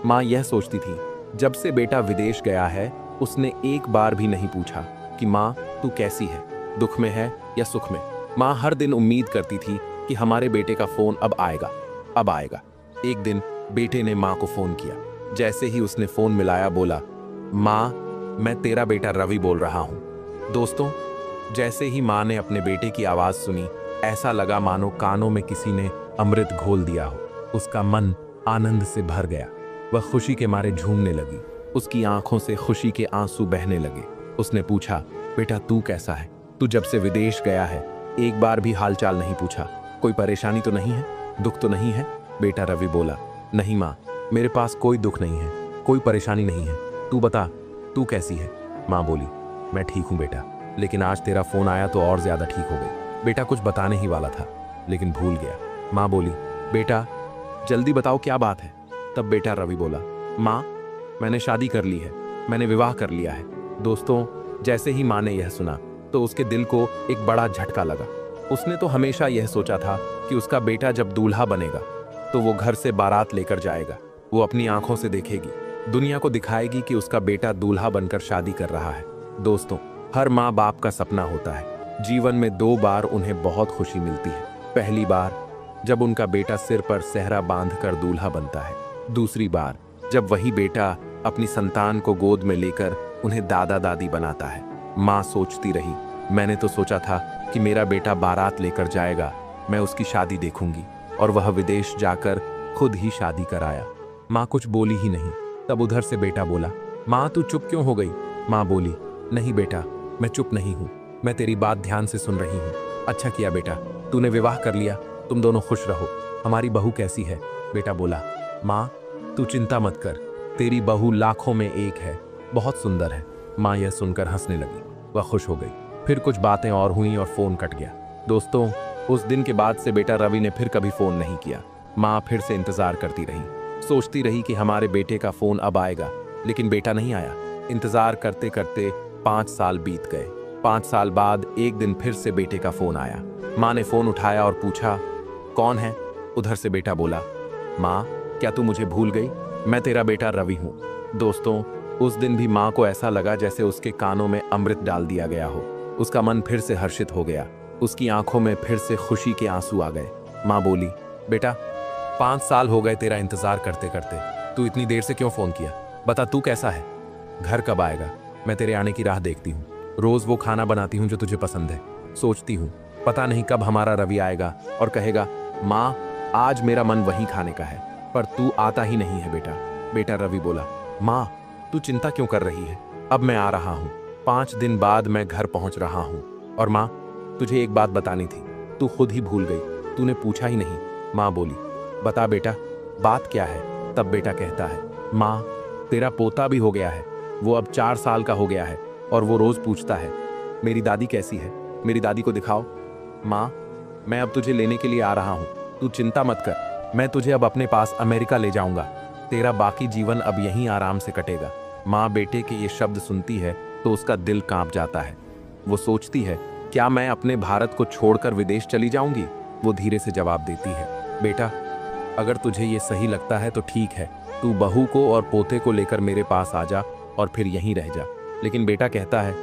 माँ यह सोचती थी, जब से बेटा विदेश गया है उसने एक बार भी नहीं पूछा कि माँ तू कैसी है, दुख में है या सुख में। माँ हर दिन उम्मीद करती थी कि हमारे बेटे का फोन अब आएगा, अब आएगा। एक दिन बेटे ने माँ को फोन किया। जैसे ही उसने फोन मिलाया, बोला, माँ, मैं तेरा बेटा रवि बोल रहा हूँ। दोस्तों, जैसे ही माँ ने अपने बेटे की आवाज सुनी, ऐसा लगा मानो कानों में किसी ने अमृत घोल दिया हो। उसका मन आनंद से भर गया। वह खुशी के मारे झूमने लगी। उसकी आंखों से खुशी के आंसू बहने लगे। उसने पूछा, बेटा तू कैसा है? तू जब से विदेश गया है एक बार भी हालचाल नहीं पूछा। कोई परेशानी तो नहीं है, दुख तो नहीं है? बेटा रवि बोला, नहीं माँ, मेरे पास कोई दुख नहीं है, कोई परेशानी नहीं है। तू बता, तू कैसी है? माँ बोली, मैं ठीक हूँ बेटा, लेकिन आज तेरा फोन आया तो और ज्यादा ठीक हो गई। बेटा कुछ बताने ही वाला था, लेकिन भूल गया। माँ बोली, बेटा जल्दी बताओ क्या बात है? तब बेटा रवि बोला, माँ, मैंने शादी कर ली है मैंने विवाह कर लिया है। दोस्तों, जैसे ही माँ ने यह सुना तो उसके दिल को एक बड़ा झटका लगा। उसने तो हमेशा यह सोचा था कि उसका बेटा जब दूल्हा बनेगा तो वो घर से बारात लेकर जाएगा, वो अपनी आंखों से देखेगी, दुनिया को दिखाएगी कि उसका बेटा दूल्हा बनकर शादी कर रहा है। दोस्तों, हर माँ बाप का सपना होता है। जीवन में 2 बार उन्हें बहुत खुशी मिलती है। पहली बार जब उनका बेटा सिर पर सेहरा बांधकर दूल्हा बनता है। दूसरी बार जब वही बेटा अपनी संतान को गोद में लेकर उन्हें दादा दादी बनाता है। माँ सोचती रही, मैंने तो सोचा था कि मेरा बेटा बारात लेकर जाएगा, मैं उसकी शादी देखूंगी, और वह विदेश जाकर खुद ही शादी कराया। माँ कुछ बोली ही नहीं। तब उधर से बेटा बोला, माँ तू चुप क्यों हो गई? माँ बोली, नहीं बेटा, मैं चुप नहीं हूँ, मैं तेरी बात ध्यान से सुन रही हूँ। अच्छा किया बेटा, तूने विवाह कर लिया, तुम दोनों खुश रहो। हमारी बहू कैसी है? बेटा बोला, माँ तू चिंता मत कर, तेरी बहू लाखों में एक है, बहुत सुंदर है। माँ यह सुनकर हंसने लगी, वह खुश हो गई। फिर कुछ बातें और हुई और फोन कट गया। दोस्तों, उस दिन के बाद से बेटा रवि ने फिर कभी फोन नहीं किया। माँ फिर से इंतजार करती रही, सोचती रही कि हमारे बेटे का फोन अब आएगा, लेकिन बेटा नहीं आया। इंतजार करते करते 5 साल बीत गए। 5 साल बाद एक दिन फिर से बेटे का फोन आया। माँ ने फोन उठाया और पूछा, कौन है? उधर से बेटा बोला, माँ क्या तू मुझे भूल गई? मैं तेरा बेटा रवि हूँ। दोस्तों, उस दिन भी माँ को ऐसा लगा जैसे उसके कानों में अमृत डाल दिया गया हो। उसका मन फिर से हर्षित हो गया, उसकी आंखों में फिर से खुशी के आंसू आ गए। माँ बोली, बेटा 5 साल हो गए तेरा इंतजार करते करते, तू इतनी देर से क्यों फोन किया? बता तू कैसा है? घर कब आएगा? मैं तेरे आने की राह देखती हूँ। रोज वो खाना बनाती हूँ जो तुझे पसंद है। सोचती हूँ पता नहीं कब हमारा रवि आएगा और कहेगा, माँ आज मेरा मन वही खाने का है, पर तू आता ही नहीं है बेटा। बेटा रवि बोला, माँ तू चिंता क्यों कर रही है? अब मैं आ रहा हूँ, 5 दिन बाद मैं घर पहुँच रहा हूँ। और माँ तुझे एक बात बतानी थी, तू खुद ही भूल गई, तूने पूछा ही नहीं। माँ बोली, बता बेटा बात क्या है? तब बेटा कहता है, माँ तेरा पोता भी हो गया है, वो अब 4 साल का हो गया है, और वो रोज पूछता है, मेरी दादी कैसी है, मेरी दादी को दिखाओ। माँ मैं अब तुझे लेने के लिए आ रहा हूँ, तू चिंता मत कर, मैं तुझे अब अपने पास अमेरिका ले जाऊंगा, तेरा बाकी जीवन अब यहीं आराम से कटेगा। माँ बेटे के ये शब्द सुनती है तो उसका दिल कांप जाता है। वो सोचती है, क्या मैं अपने भारत को छोड़कर विदेश चली जाऊंगी? वो धीरे से जवाब देती है, बेटा अगर तुझे ये सही लगता है तो ठीक है, तू बहू को और पोते को लेकर मेरे पास आ जा और फिर यहीं रह जा। लेकिन बेटा कहता है,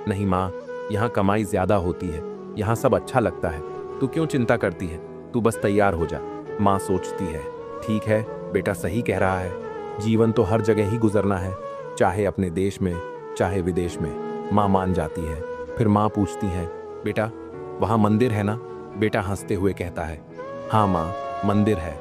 नहीं माँ, यहाँ कमाई ज्यादा होती है, यहाँ सब अच्छा लगता है, तू क्यों चिंता करती है, तू बस तैयार हो जा। माँ सोचती है, ठीक है बेटा सही कह रहा है, जीवन तो हर जगह ही गुजरना है, चाहे अपने देश में चाहे विदेश में। माँ मान जाती है। फिर माँ पूछती है, बेटा वहाँ मंदिर है ना? बेटा हंसते हुए कहता है, हाँ माँ मंदिर है,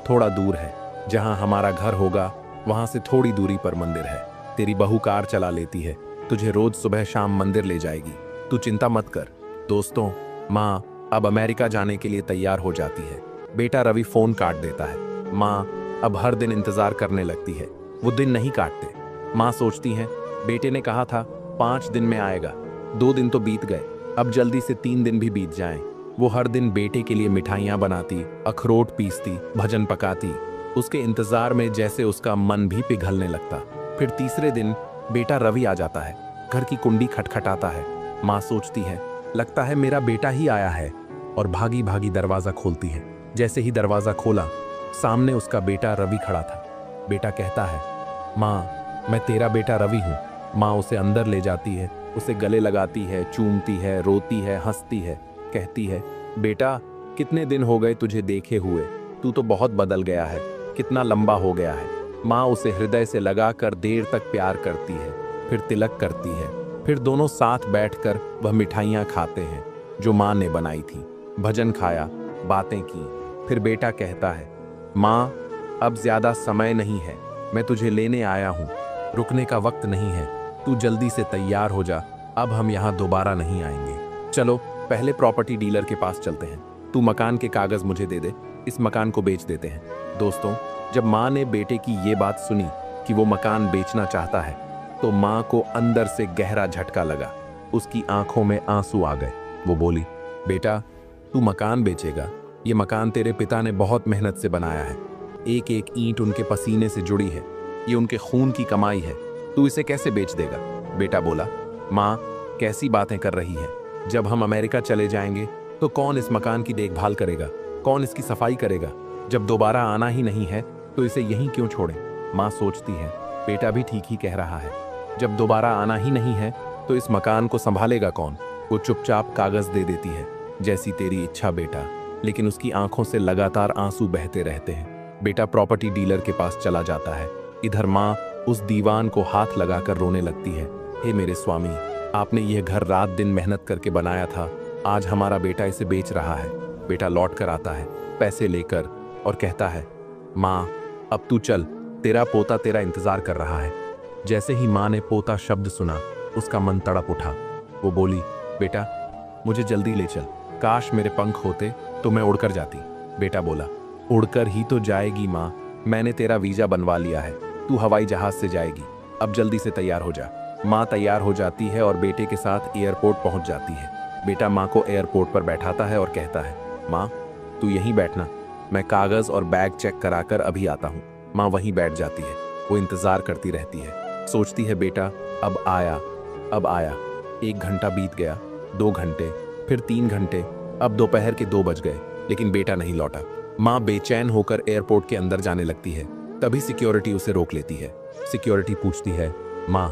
थोड़ा दूर है, जहाँ हमारा घर होगा वहाँ से थोड़ी दूरी पर मंदिर है। तेरी बहू कार चला लेती है, तुझे रोज सुबह शाम मंदिर ले जाएगी, तू चिंता मत कर। दोस्तों, माँ अब अमेरिका जाने के लिए तैयार हो जाती है। बेटा रवि फोन काट देता है। माँ अब हर दिन इंतजार करने लगती है, वो दिन नहीं काटते। माँ सोचती है, बेटे ने कहा था 5 दिन में आएगा, 2 दिन तो बीत गए, अब जल्दी से 3 दिन भी बीत जाएं। वो हर दिन बेटे के लिए मिठाइयाँ बनाती, अखरोट पीसती, भजन पकाती, उसके इंतजार में जैसे उसका मन भी पिघलने लगता। फिर तीसरे दिन बेटा रवि आ जाता है, घर की कुंडी खटखटाता है। माँ सोचती है, लगता है मेरा बेटा ही आया है, और भागी भागी दरवाजा खोलती है। जैसे ही दरवाजा खोला, सामने उसका बेटा रवि खड़ा था। बेटा कहता है, माँ मैं तेरा बेटा रवि हूँ। माँ उसे अंदर ले जाती है, उसे गले लगाती है, चूमती है, रोती है, हंसती है, कहती है, बेटा कितने दिन हो गए तुझे देखे हुए, तू तो बहुत बदल गया है, कितना लंबा हो गया है। माँ उसे हृदय से लगाकर देर तक प्यार करती है, फिर तिलक करती है, फिर दोनों साथ बैठकर वह मिठाइयाँ खाते हैं जो माँ ने बनाई थी। भजन खाया, बातें की। फिर बेटा कहता है, माँ अब ज्यादा समय नहीं है, मैं तुझे लेने आया हूँ, रुकने का वक्त नहीं है, तू जल्दी से तैयार हो जा, अब हम यहाँ दोबारा नहीं आएंगे। चलो पहले प्रॉपर्टी डीलर के पास चलते हैं, तू मकान के कागज मुझे दे दे, इस मकान को बेच देते हैं। दोस्तों, जब माँ ने बेटे की ये बात सुनी कि वो मकान बेचना चाहता है, तो माँ को अंदर से गहरा झटका लगा, उसकी आंखों में आंसू आ गए। वो बोली, बेटा तू मकान बेचेगा? ये मकान तेरे पिता ने बहुत मेहनत से बनाया है, एक एक ईंट उनके पसीने से जुड़ी है, ये उनके खून की कमाई है, तू इसे कैसे बेच देगा? बेटा बोला, माँ कैसी बातें कर रही है? जब हम अमेरिका चले जाएंगे तो कौन इस मकान की देखभाल करेगा? कौन इसकी सफाई करेगा? जब दोबारा आना ही नहीं है तो इसे यहीं क्यों छोड़ें? माँ सोचती है, बेटा भी ठीक ही कह रहा है। जब दोबारा आना ही नहीं है तो इस मकान को संभालेगा कौन? वो चुपचाप कागज दे देती है, जैसी तेरी इच्छा बेटा। लेकिन उसकी आंखों से लगातार आंसू बहते रहते हैं। बेटा प्रॉपर्टी डीलर के पास चला जाता है। इधर माँ उस दीवान को हाथ लगाकर रोने लगती है। हे मेरे स्वामी, आपने यह घर रात दिन मेहनत करके बनाया था, आज हमारा बेटा इसे बेच रहा है। बेटा लौट कर आता है पैसे लेकर और कहता है, माँ अब तू चल, तेरा पोता तेरा इंतजार कर रहा है। जैसे ही माँ ने पोता शब्द सुना, उसका मन तड़प उठा। वो बोली, बेटा मुझे जल्दी ले चल, काश मेरे पंख होते तो मैं उड़कर जाती। बेटा बोला, उड़कर ही तो जाएगी माँ, मैंने तेरा वीजा बनवा लिया है, तू हवाई जहाज से जाएगी, अब जल्दी से तैयार हो जा। माँ तैयार हो जाती है और बेटे के साथ एयरपोर्ट पहुंच जाती है। बेटा माँ को एयरपोर्ट पर बैठाता है और कहता है, माँ तू यहीं बैठना, मैं कागज और बैग चेक कराकर अभी आता हूँ। माँ वहीं बैठ जाती है। वो इंतजार करती रहती है, सोचती है बेटा अब आया, अब आया। 1 घंटा बीत गया, 2 घंटे, फिर 3 घंटे, अब दोपहर के 2 बज गए, लेकिन बेटा नहीं लौटा। माँ बेचैन होकर एयरपोर्ट के अंदर जाने लगती है। तभी सिक्योरिटी उसे रोक लेती है। सिक्योरिटी पूछती है, माँ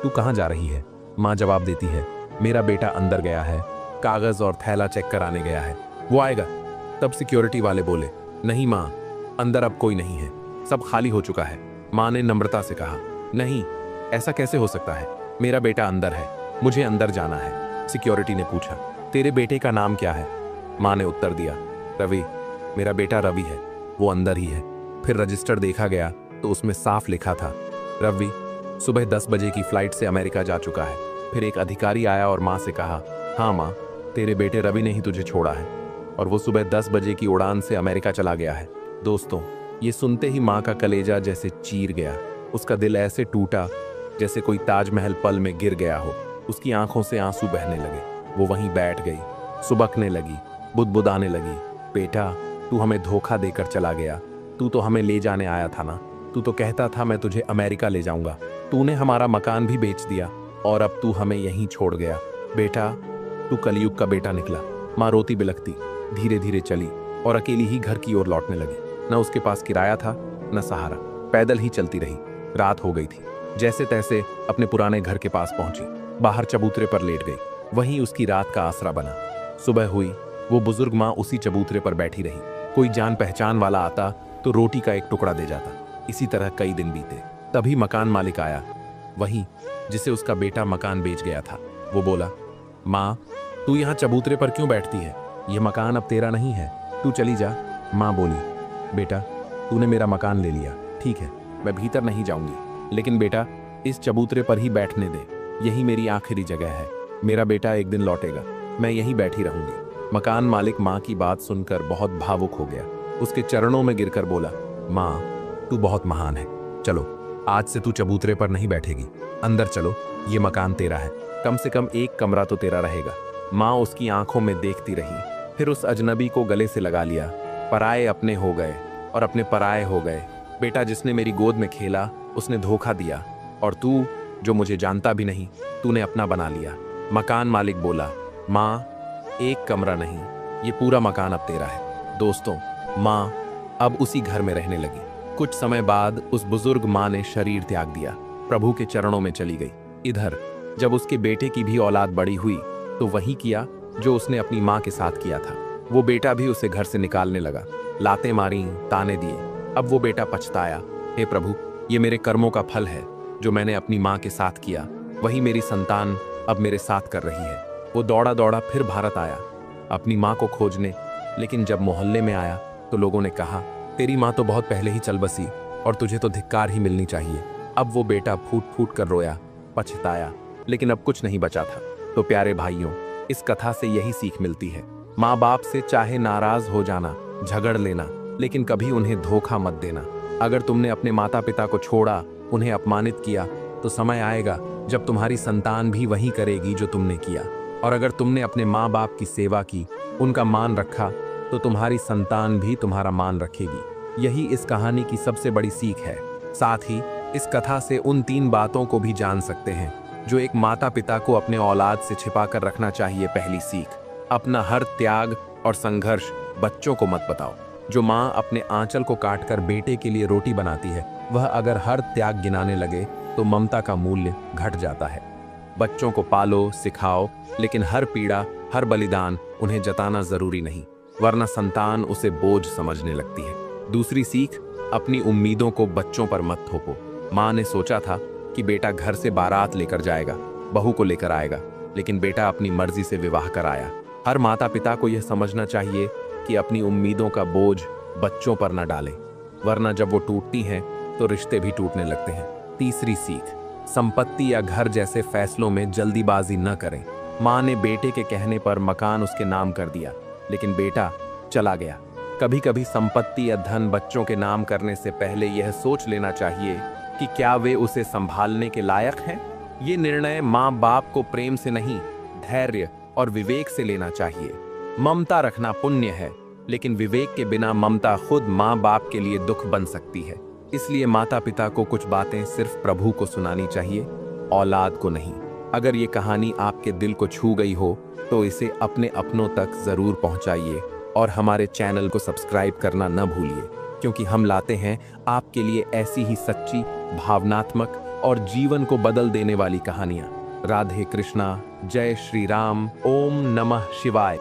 तू कहाँ जा रही है? माँ जवाब देती है, मेरा बेटा अंदर गया है, कागज और थैला चेक कराने गया है, वो आएगा। तब सिक्योरिटी वाले बोले, नहीं माँ, अंदर अब कोई नहीं है, सब खाली हो चुका है। माँ ने नम्रता से कहा, नहीं, ऐसा कैसे हो सकता है, मेरा बेटा अंदर है, मुझे अंदर जाना है। सिक्योरिटी ने पूछा, तेरे बेटे का नाम क्या है? माँ ने उत्तर दिया, रवि, मेरा बेटा रवि है, वो अंदर ही है। फिर रजिस्टर देखा गया तो उसमें साफ लिखा था, रवि सुबह 10 बजे की फ्लाइट से अमेरिका जा चुका है। फिर एक अधिकारी आया और माँ से कहा, हाँ माँ, तेरे बेटे रवि ने ही तुझे छोड़ा है और वो सुबह 10 बजे की उड़ान से अमेरिका चला गया है। दोस्तों, ये सुनते ही माँ का कलेजा जैसे चीर गया। उसका दिल ऐसे टूटा जैसे कोई ताजमहल पल में गिर गया हो। उसकी आंखों से आंसू बहने लगे। वो वहीं बैठ गई, सुबकने लगी, बुदबुदाने लगी, बेटा तू हमें धोखा देकर चला गया, तू तो हमें ले जाने आया था ना, तू तो कहता था मैं तुझे अमेरिका ले जाऊंगा, तूने हमारा मकान भी बेच दिया और अब तू हमें यहीं छोड़ गया। बेटा तू कलयुग का बेटा निकला। माँ रोती बिलखती धीरे धीरे चली और अकेली ही घर की ओर लौटने लगी। न उसके पास किराया था न सहारा, पैदल ही चलती रही। रात हो गई थी। जैसे तैसे अपने पुराने घर के पास पहुंची, बाहर चबूतरे पर लेट गई, वहीं उसकी रात का आसरा बना। सुबह हुई, वो बुजुर्ग माँ उसी चबूतरे पर बैठी रही। कोई जान पहचान वाला आता तो रोटी का एक टुकड़ा दे जाता। इसी तरह कई दिन बीते। तभी मकान मालिक आया, वही जिसे उसका बेटा मकान बेच गया था। वो बोला, माँ तू यहाँ चबूतरे पर क्यों बैठती है? यह मकान अब तेरा नहीं है, तू चली जा। माँ बोली, बेटा तूने मेरा मकान ले लिया, ठीक है, मैं भीतर नहीं जाऊंगी, लेकिन बेटा इस चबूतरे पर ही बैठने दे, यही मेरी आखिरी जगह है। मेरा बेटा एक दिन लौटेगा, मैं यहीं बैठी रहूंगी। मकान मालिक माँ की बात सुनकर बहुत भावुक हो गया। उसके चरणों में गिरकर बोला, माँ तू बहुत महान है, चलो आज से तू चबूतरे पर नहीं बैठेगी, अंदर चलो, ये मकान तेरा है, कम से कम एक कमरा तो तेरा रहेगा। माँ उसकी आंखों में देखती रही, फिर उस अजनबी को गले से लगा लिया। पराए अपने हो गए और अपने पराए हो गए। बेटा जिसने मेरी गोद में खेला उसने धोखा दिया, और तू जो मुझे जानता भी नहीं, तूने अपना बना लिया। मकान मालिक बोला, माँ एक कमरा नहीं, ये पूरा मकान अब तेरा है। दोस्तों, माँ अब उसी घर में रहने लगी। कुछ समय बाद उस बुजुर्ग माँ ने शरीर त्याग दिया, प्रभु के चरणों में चली गई। इधर जब उसके बेटे की भी औलाद बड़ी हुई तो वही किया जो उसने अपनी माँ के साथ किया था। वो बेटा भी उसे घर से निकालने लगा, लातें मारी, ताने दिए। अब वो बेटा पछताया, हे प्रभु, ये मेरे कर्मों का फल है जो मैंने अपनी माँ के साथ किया, वही मेरी संतान अब मेरे साथ कर रही है। वो दौड़ा दौड़ा फिर भारत आया अपनी माँ को खोजने, लेकिन जब मोहल्ले में आया तो लोगों ने कहा, तेरी माँ तो बहुत पहले ही चल बसी और तुझे तो धिक्कार ही मिलनी चाहिए। अब वो बेटा फूट फूट कर रोया, पछताया, लेकिन अब कुछ नहीं बचा था। तो प्यारे भाइयों, इस कथा से यही सीख मिलती है, माँ बाप से चाहे नाराज हो जाना, झगड़ लेना, लेकिन कभी उन्हें धोखा मत देना। अगर तुमने अपने माता पिता को छोड़ा, उन्हें अपमानित किया, तो समय आएगा जब तुम्हारी संतान भी वही करेगी जो तुमने किया। और अगर तुमने अपने माँ बाप की सेवा की, उनका मान रखा, तो तुम्हारी संतान भी तुम्हारा मान रखेगी। यही इस कहानी की सबसे बड़ी सीख है। साथ ही इस कथा से उन 3 बातों को भी जान सकते हैं जो एक माता पिता को अपने औलाद से छिपा कर रखना चाहिए। पहली सीख, अपना हर त्याग और संघर्ष बच्चों को मत बताओ। जो माँ अपने आंचल को काटकर बेटे के लिए रोटी बनाती है, वह अगर हर त्याग गिनाने लगे तो ममता का मूल्य घट जाता है। बच्चों को पालो, सिखाओ, लेकिन हर पीड़ा, हर बलिदान उन्हें जताना जरूरी नहीं, वरना संतान उसे बोझ समझने लगती है। दूसरी सीख, अपनी उम्मीदों को बच्चों पर मत थोपो। माँ ने सोचा था कि बेटा घर से बारात लेकर जाएगा, बहू को लेकर आएगा, लेकिन बेटा अपनी मर्जी से विवाह कराया। हर माता पिता को यह समझना चाहिए कि अपनी उम्मीदों का बोझ बच्चों पर न डालें, वरना जब वो टूटती हैं तो रिश्ते भी टूटने लगते हैं। तीसरी सीख, संपत्ति या घर जैसे फैसलों में जल्दीबाजी न करें। माँ ने बेटे के कहने पर मकान उसके नाम कर दिया, लेकिन बेटा चला गया। कभी कभी संपत्ति या धन बच्चों के नाम करने से पहले यह सोच लेना चाहिए कि क्या वे उसे संभालने के लायक हैं। ये निर्णय माँ बाप को प्रेम से नहीं, धैर्य और विवेक से लेना चाहिए। ममता रखना पुण्य है, लेकिन विवेक के बिना ममता खुद माँ बाप के लिए दुख बन सकती है। इसलिए माता पिता को कुछ बातें सिर्फ प्रभु को सुनानी चाहिए, औलाद को नहीं। अगर ये कहानी आपके दिल को छू गई हो तो इसे अपने अपनों तक जरूर पहुंचाइए और हमारे चैनल को सब्सक्राइब करना न भूलिए, क्योंकि हम लाते हैं आपके लिए ऐसी ही सच्ची, भावनात्मक और जीवन को बदल देने वाली कहानियां। राधे कृष्णा, जय श्री राम, ओम नमः शिवाय।